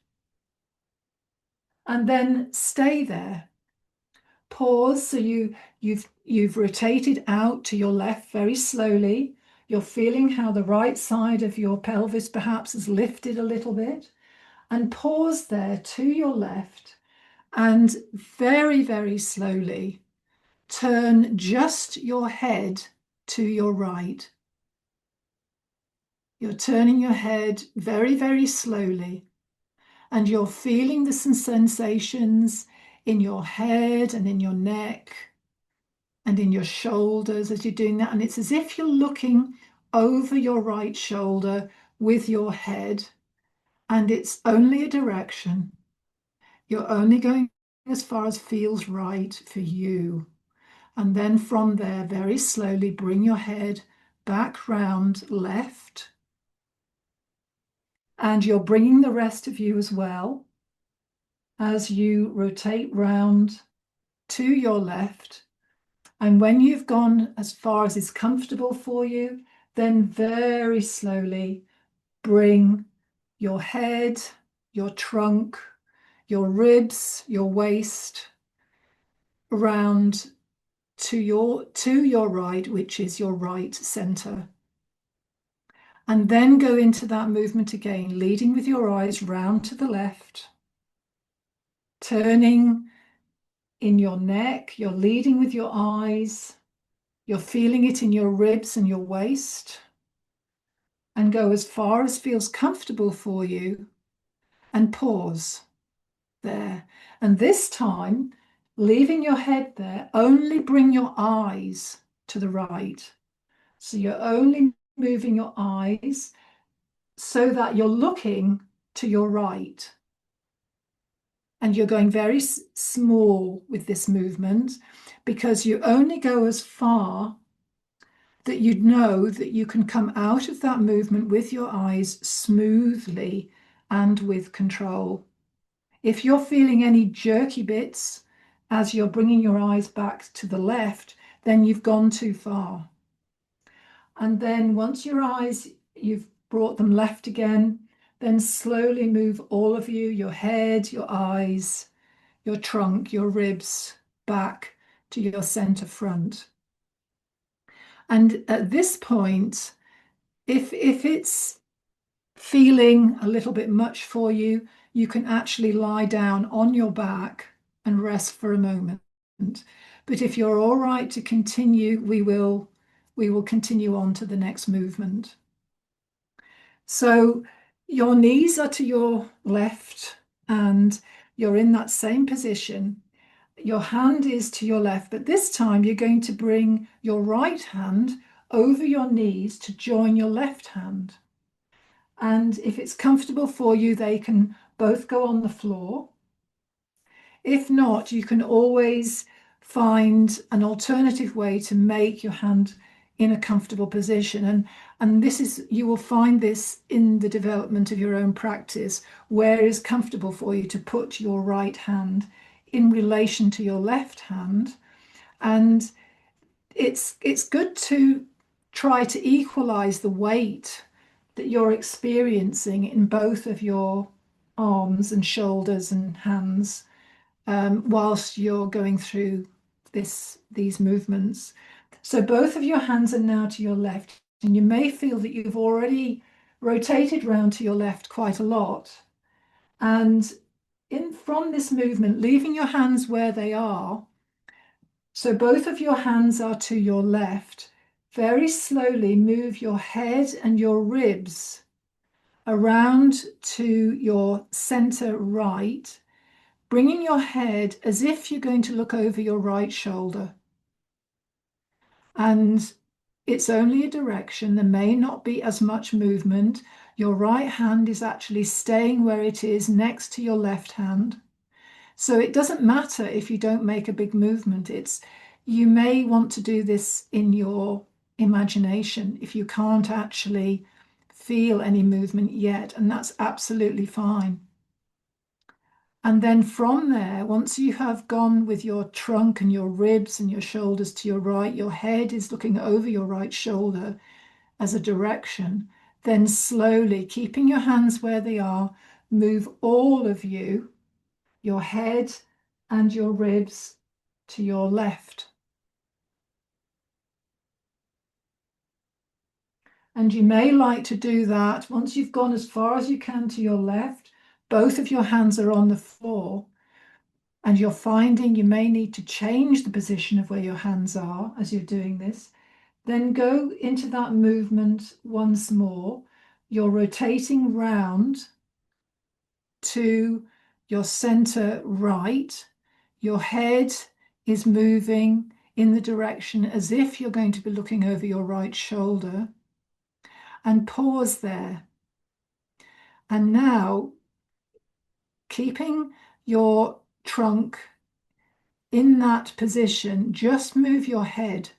And then stay there. Pause, so you've rotated out to your left very slowly. You're feeling how the right side of your pelvis perhaps has lifted a little bit. And pause there to your left, and very, very slowly turn just your head to your right. You're turning your head very, very slowly, and you're feeling the sensations in your head and in your neck and in your shoulders as you're doing that. And it's as if you're looking over your right shoulder with your head, and it's only a direction. You're only going as far as feels right for you. And then from there, very slowly bring your head back round left. And you're bringing the rest of you as well as you rotate round to your left. And when you've gone as far as is comfortable for you, then very slowly bring your head, your trunk, your ribs, your waist around to your right, which is your right center. And then go into that movement again, leading with your eyes round to the left, turning in your neck, you're leading with your eyes, you're feeling it in your ribs and your waist, and go as far as feels comfortable for you, and pause there. And this time, leaving your head there, only bring your eyes to the right. So you're only moving your eyes so that you're looking to your right. And you're going very small with this movement because you only go as far that you'd know that you can come out of that movement with your eyes smoothly and with control. If you're feeling any jerky bits as you're bringing your eyes back to the left, then you've gone too far. And then once you've brought them left again, then slowly move all of you, your head, your eyes, your trunk, your ribs back to your center front. And at this point, if it's feeling a little bit much for you, you can actually lie down on your back and rest for a moment. But if you're all right to continue, we will continue on to the next movement. So your knees are to your left and you're in that same position. Your hand is to your left, but this time you're going to bring your right hand over your knees to join your left hand. And if it's comfortable for you, they can both go on the floor. If not, you can always find an alternative way to make your hand in a comfortable position. And this is, you will find this in the development of your own practice, where it is comfortable for you to put your right hand in relation to your left hand. And it's good to try to equalize the weight that you're experiencing in both of your arms and shoulders and hands whilst you're going through these movements. So both of your hands are now to your left, and you may feel that you've already rotated round to your left quite a lot. And from this movement, leaving your hands where they are, so both of your hands are to your left, very slowly move your head and your ribs around to your center right, bringing your head as if you're going to look over your right shoulder. And it's only a direction. There may not be as much movement. Your right hand is actually staying where it is next to your left hand. So it doesn't matter if you don't make a big movement. You may want to do this in your imagination if you can't actually feel any movement yet, and that's absolutely fine. And then from there, once you have gone with your trunk and your ribs and your shoulders to your right, your head is looking over your right shoulder as a direction, then slowly, keeping your hands where they are, move all of you, your head and your ribs, to your left. And you may like to do that once you've gone as far as you can to your left, both of your hands are on the floor, and you're finding you may need to change the position of where your hands are as you're doing this. Then go into that movement once more. You're rotating round to your center right. Your head is moving in the direction as if you're going to be looking over your right shoulder. And pause there. And now, keeping your trunk in that position, just move your head.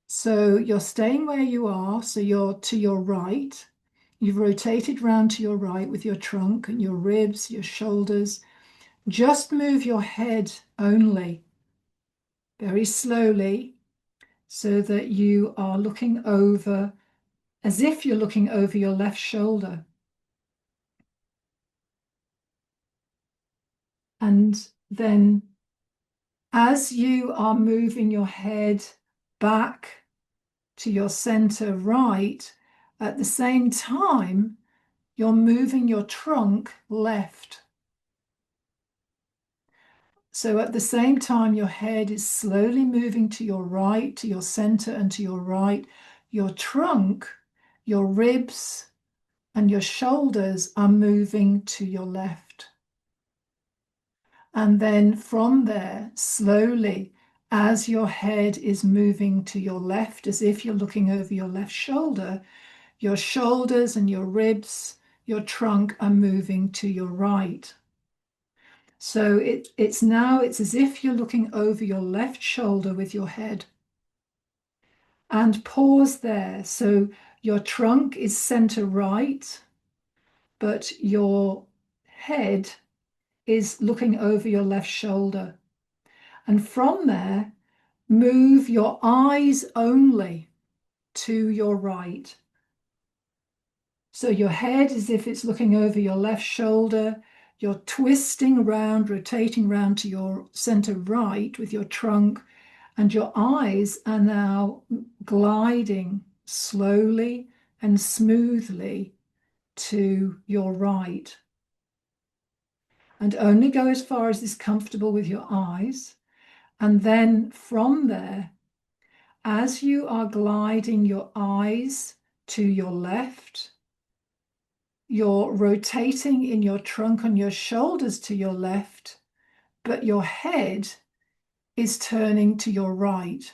So you're staying where you are, so you're to your right. You've rotated round to your right with your trunk and your ribs, your shoulders. Just move your head only, very slowly, so that you are looking over, as if you're looking over your left shoulder. And then as you are moving your head back to your center right, at the same time, you're moving your trunk left. So at the same time, your head is slowly moving to your right, to your center and to your right. Your trunk, your ribs, and your shoulders are moving to your left. And then from there, slowly, as your head is moving to your left, as if you're looking over your left shoulder, your shoulders and your ribs, your trunk are moving to your right. So it's as if you're looking over your left shoulder with your head. And pause there. So your trunk is center right, but your head is looking over your left shoulder. And from there, move your eyes only to your right. So your head, as if it's looking over your left shoulder, you're twisting around, rotating around to your center right with your trunk, and your eyes are now gliding slowly and smoothly to your right. And only go as far as is comfortable with your eyes. And then from there, as you are gliding your eyes to your left, you're rotating in your trunk and your shoulders to your left, but your head is turning to your right.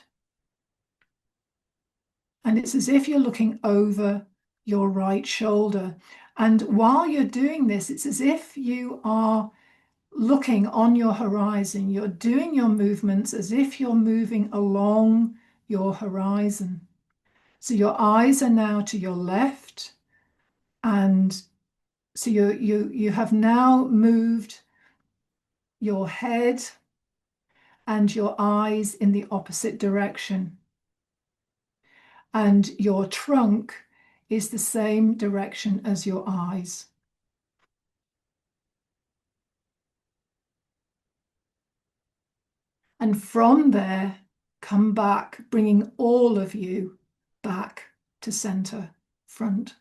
And it's as if you're looking over your right shoulder. And while you're doing this, it's as if you are looking on your horizon. You're doing your movements as if you're moving along your horizon. So your eyes are now to your left, and so you have now moved your head and your eyes in the opposite direction. And your trunk is the same direction as your eyes. And from there, come back, bringing all of you back to center front.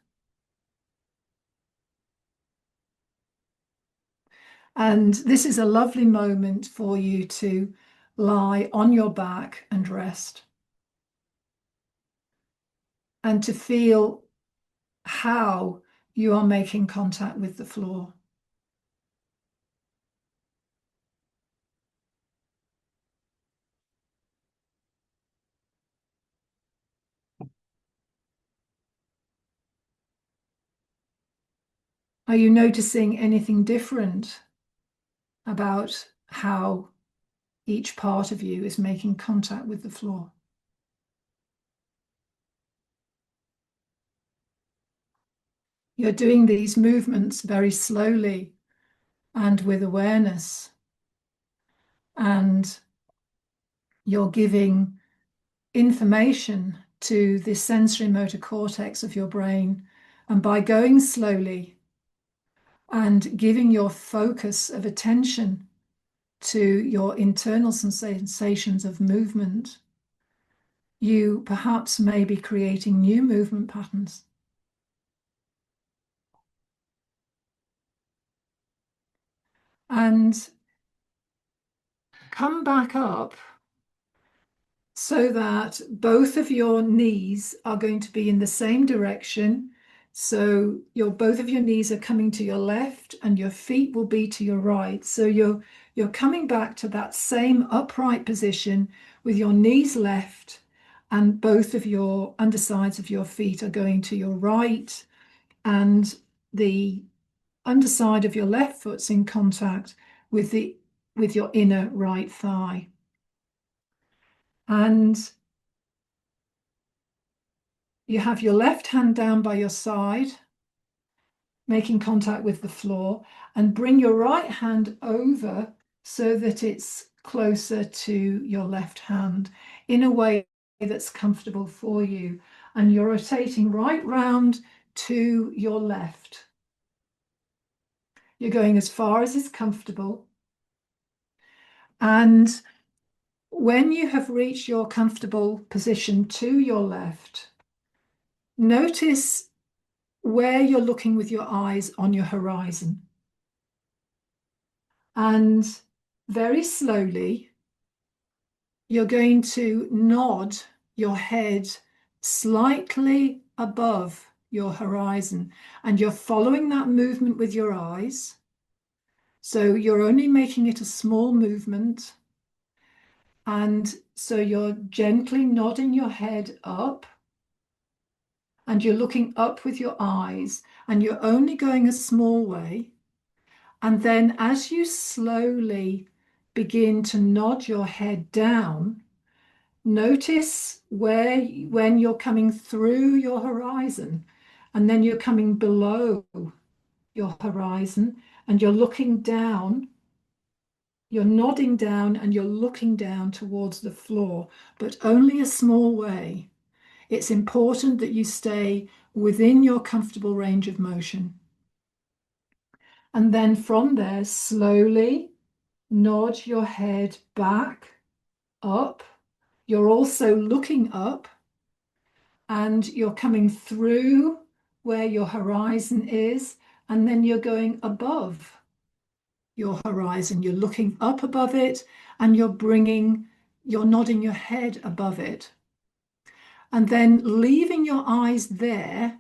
And this is a lovely moment for you to lie on your back and rest, and to feel how you are making contact with the floor. Are you noticing anything different about how each part of you is making contact with the floor? You're doing these movements very slowly and with awareness, and you're giving information to the sensory motor cortex of your brain. And by going slowly and giving your focus of attention to your internal sensations of movement, you perhaps may be creating new movement patterns. And come back up so that both of your knees are going to be in the same direction. So both of your knees are coming to your left and your feet will be to your right. So you're coming back to that same upright position with your knees left, and both of your undersides of your feet are going to your right, and the underside of your left foot's in contact with the with your inner right thigh. And you have your left hand down by your side, making contact with the floor, and bring your right hand over so that it's closer to your left hand in a way that's comfortable for you. And you're rotating right round to your left. You're going as far as is comfortable. And when you have reached your comfortable position to your left, notice where you're looking with your eyes on your horizon. And very slowly, you're going to nod your head slightly above your horizon. And you're following that movement with your eyes. So you're only making it a small movement. And so you're gently nodding your head up. And you're looking up with your eyes. And you're only going a small way. And then as you slowly begin to nod your head down, notice when you're coming through your horizon, and then you're coming below your horizon, and you're looking down, you're nodding down, and you're looking down towards the floor, but only a small way. It's important that you stay within your comfortable range of motion. And then from there, slowly nod your head back, up. You're also looking up, and you're coming through where your horizon is, and then you're going above your horizon. You're looking up above it, and you're nodding your head above it. And then leaving your eyes there,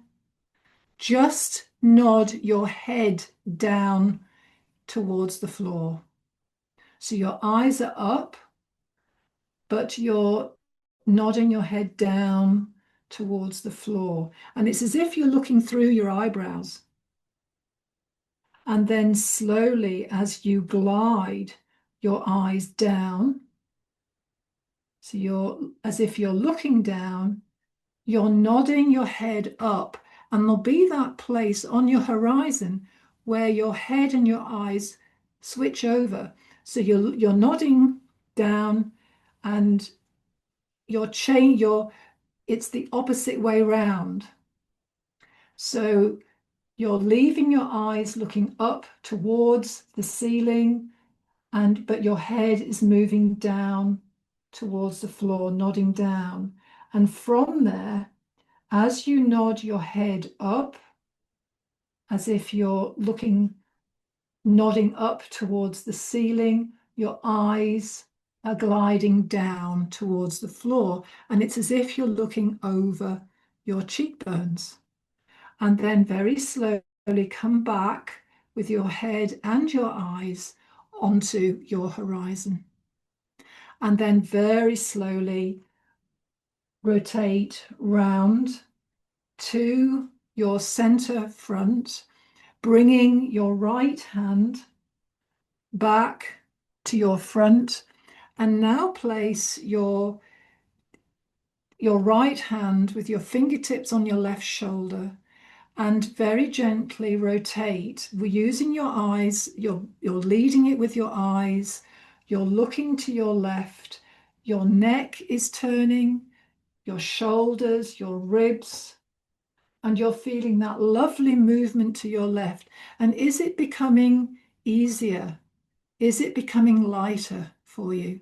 just nod your head down towards the floor. So your eyes are up, but you're nodding your head down towards the floor. And it's as if you're looking through your eyebrows. And then slowly, as you glide your eyes down, so you're as if you're looking down, you're nodding your head up, and there'll be that place on your horizon where your head and your eyes switch over. So you're nodding down, and it's the opposite way round. So you're leaving your eyes looking up towards the ceiling, but your head is moving down towards the floor, nodding down. And from there, as you nod your head up, as if you're nodding up towards the ceiling, your eyes are gliding down towards the floor. And it's as if you're looking over your cheekbones. And then very slowly come back with your head and your eyes onto your horizon. And then very slowly rotate round to your center front, bringing your right hand back to your front. And now place your right hand with your fingertips on your left shoulder, and very gently rotate. We're using your eyes, you're leading it with your eyes, you're looking to your left, your neck is turning, your shoulders, your ribs, and you're feeling that lovely movement to your left. And is it becoming easier? Is it becoming lighter for you?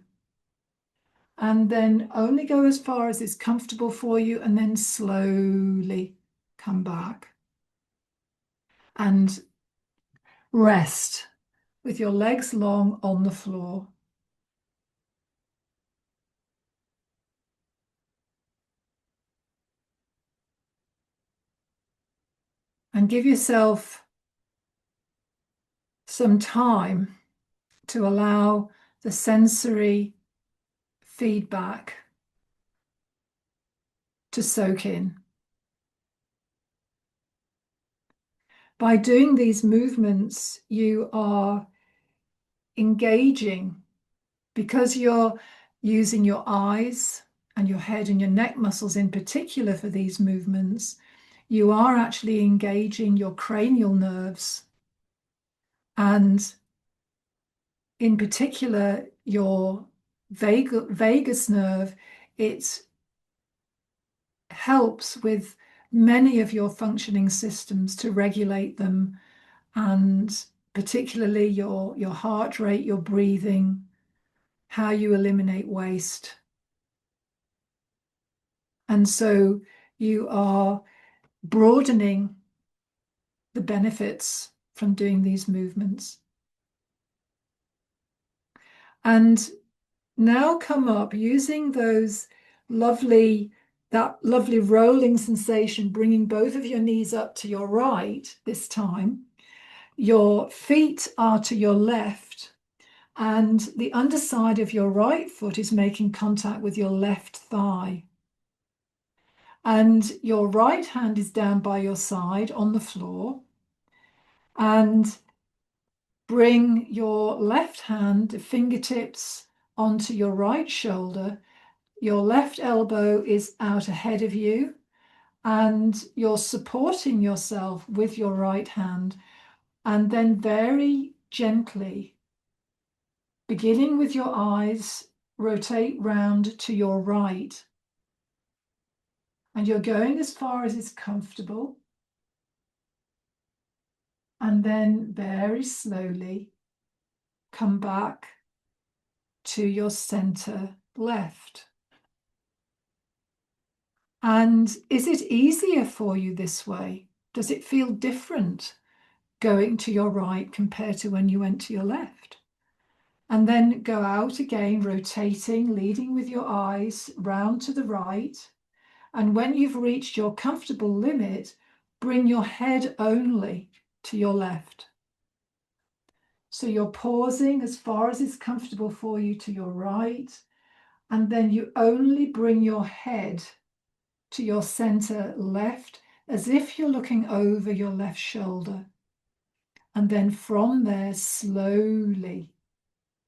And then only go as far as is comfortable for you, and then slowly come back. And rest with your legs long on the floor. And give yourself some time to allow the sensory feedback to soak in. By doing these movements, you are engaging, because you're using your eyes and your head and your neck muscles in particular for these movements, you are actually engaging your cranial nerves, and in particular your vagus nerve. It helps with many of your functioning systems to regulate them, and particularly your heart rate, your breathing, how you eliminate waste. And so you are broadening the benefits from doing these movements. And now come up using that lovely rolling sensation, bringing both of your knees up to your right this time. Your feet are to your left, and the underside of your right foot is making contact with your left thigh. And your right hand is down by your side on the floor. And bring your left hand, the fingertips, onto your right shoulder. Your left elbow is out ahead of you, and you're supporting yourself with your right hand. And then very gently, beginning with your eyes, rotate round to your right. And you're going as far as is comfortable. And then very slowly come back to your center left. And is it easier for you this way? Does it feel different going to your right compared to when you went to your left? And then go out again, rotating, leading with your eyes round to the right. And when you've reached your comfortable limit, bring your head only to your left. So you're pausing as far as is comfortable for you to your right, and then you only bring your head to your center left, as if you're looking over your left shoulder. And then from there, slowly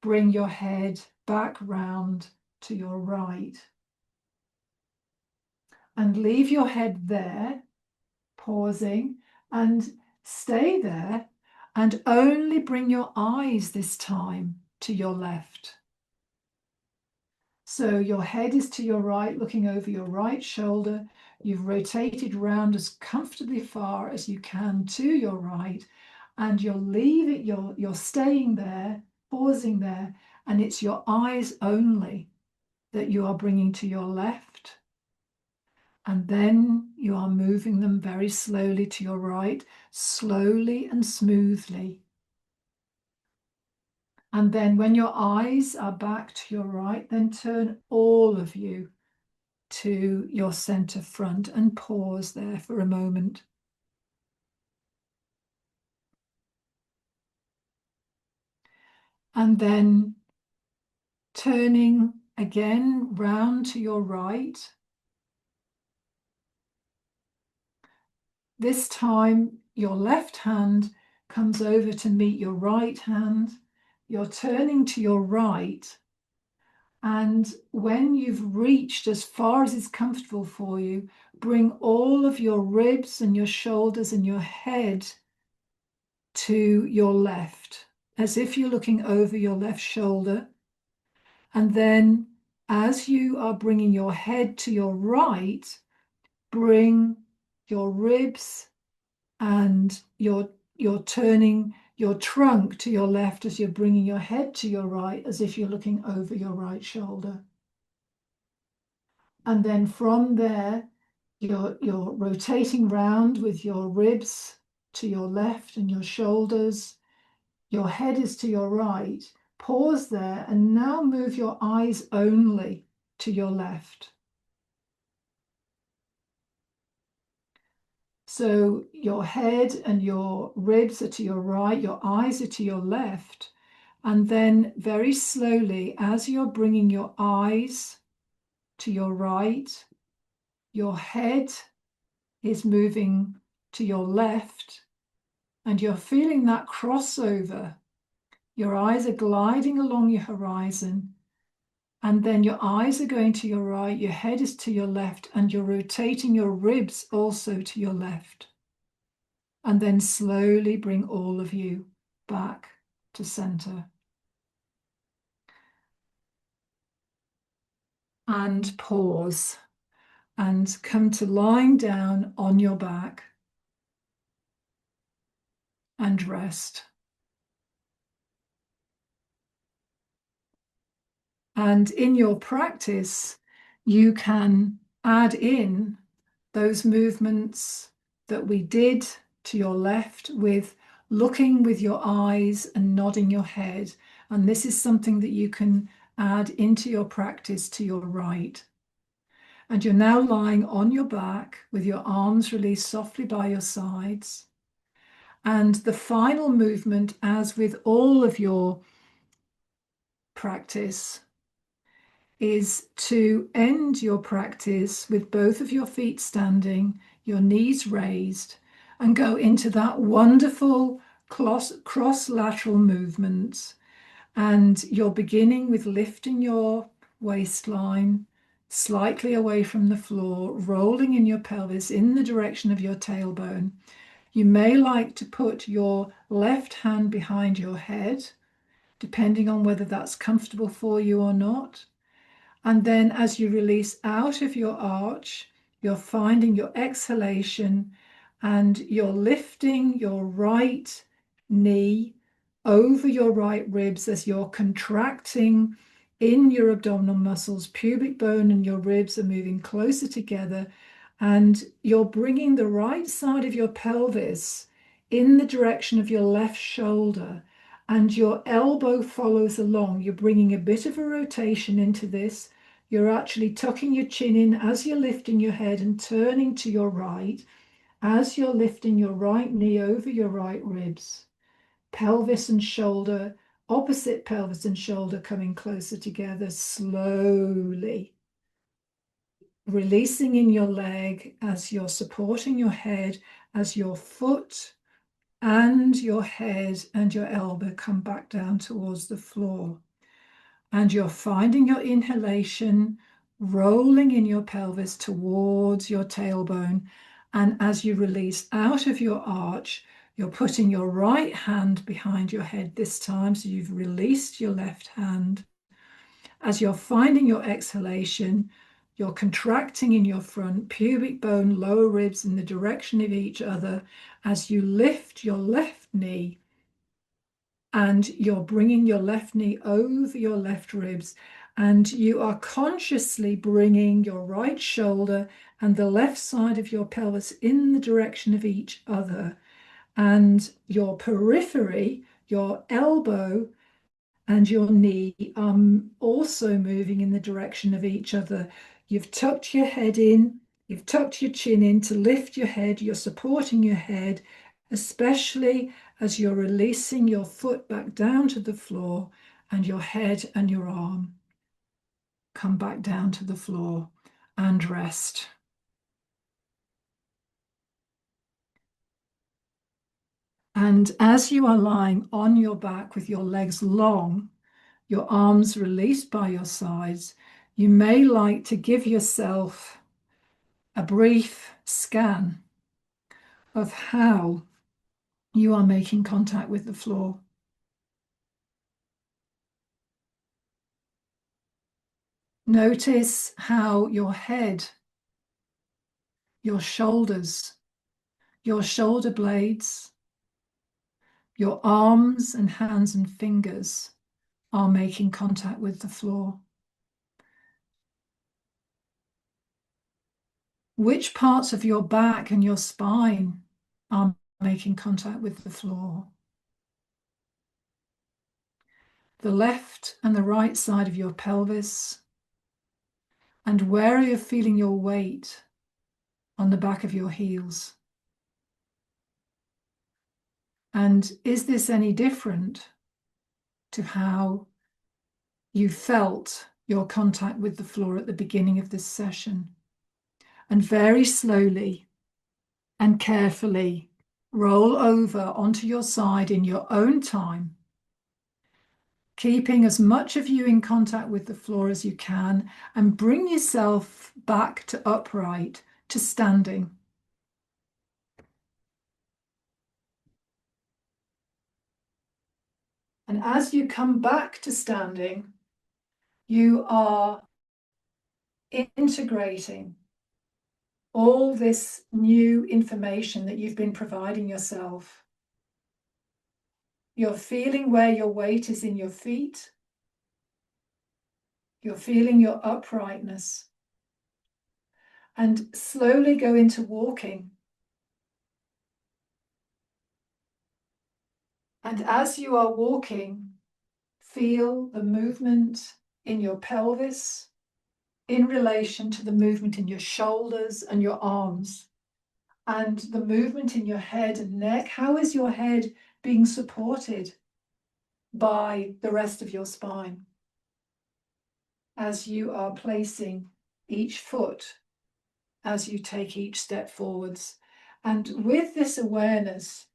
bring your head back round to your right. And leave your head there, pausing, and stay there, and only bring your eyes this time to your left. So your head is to your right, looking over your right shoulder. You've rotated round as comfortably far as you can to your right, and you're staying there, pausing there, and it's your eyes only that you are bringing to your left. And then you are moving them very slowly to your right, slowly and smoothly. And then when your eyes are back to your right, then turn all of you to your center front and pause there for a moment. And then turning again round to your right. This time your left hand comes over to meet your right hand. You're turning to your right. And when you've reached as far as is comfortable for you, bring all of your ribs and your shoulders and your head to your left, as if you're looking over your left shoulder. And then as you are bringing your head to your right, bring your ribs and you're turning your trunk to your left as you're bringing your head to your right, as if you're looking over your right shoulder. And then from there, you're rotating round with your ribs to your left and your shoulders. Your head is to your right. Pause there and now move your eyes only to your left. So your head and your ribs are to your right, your eyes are to your left. And then very slowly, as you're bringing your eyes to your right, your head is moving to your left, and you're feeling that crossover. Your eyes are gliding along your horizon, and then your eyes are going to your right, your head is to your left, and you're rotating your ribs also to your left. And then slowly bring all of you back to center. And pause and come to lying down on your back and rest. And in your practice, you can add in those movements that we did to your left with looking with your eyes and nodding your head. And this is something that you can add into your practice to your right. And you're now lying on your back with your arms released softly by your sides. And the final movement, as with all of your practice, is to end your practice with both of your feet standing, your knees raised, and go into that wonderful cross-lateral movement. And you're beginning with lifting your waistline slightly away from the floor, rolling in your pelvis in the direction of your tailbone. You may like to put your left hand behind your head, depending on whether that's comfortable for you or not. And then as you release out of your arch, you're finding your exhalation and you're lifting your right knee over your right ribs as you're contracting in your abdominal muscles. Pubic bone and your ribs are moving closer together, and you're bringing the right side of your pelvis in the direction of your left shoulder, and your elbow follows along. You're bringing a bit of a rotation into this. You're actually tucking your chin in as you're lifting your head and turning to your right as you're lifting your right knee over your right ribs. Pelvis and shoulder, opposite pelvis and shoulder coming closer together slowly. Releasing in your leg as you're supporting your head, as your foot and your head and your elbow come back down towards the floor. And you're finding your inhalation, rolling in your pelvis towards your tailbone. And as you release out of your arch, you're putting your right hand behind your head this time. So you've released your left hand. As you're finding your exhalation, you're contracting in your front, pubic bone, lower ribs in the direction of each other as you lift your left knee, and you're bringing your left knee over your left ribs, and you are consciously bringing your right shoulder and the left side of your pelvis in the direction of each other, and your periphery, your elbow and your knee are also moving in the direction of each other. You've tucked your head in, you've tucked your chin in to lift your head, you're supporting your head, especially as you're releasing your foot back down to the floor, and your head and your arm come back down to the floor and rest. And as you are lying on your back with your legs long, your arms released by your sides, you may like to give yourself a brief scan of how you are making contact with the floor. Notice how your head, your shoulders, your shoulder blades, your arms and hands and fingers are making contact with the floor. Which parts of your back and your spine are making contact with the floor? The left and the right side of your pelvis, and where are you feeling your weight on the back of your heels? And is this any different to how you felt your contact with the floor at the beginning of this session? And very slowly and carefully roll over onto your side in your own time keeping as much of you in contact with the floor as you can, and bring yourself back to upright, to standing. And as you come back to standing, you are integrating all this new information that you've been providing yourself. You're feeling where your weight is in your feet. You're feeling your uprightness. And slowly go into walking. And as you are walking, feel the movement in your pelvis in relation to the movement in your shoulders and your arms, and the movement in your head and neck. How is your head being supported by the rest of your spine as you are placing each foot, as you take each step forwards? And with this awareness,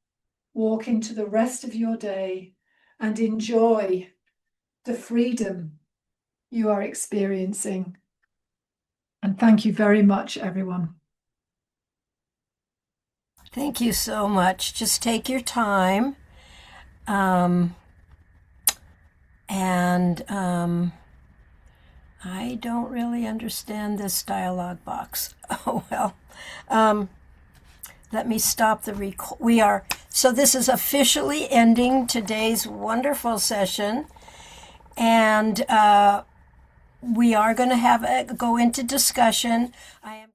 walk into the rest of your day and enjoy the freedom you are experiencing. And thank you very much, everyone.
Thank you so much. Just take your time. I don't really understand this dialog box. Oh, well. Let me stop the record. So this is officially ending today's wonderful session. And we are going to go into discussion. I am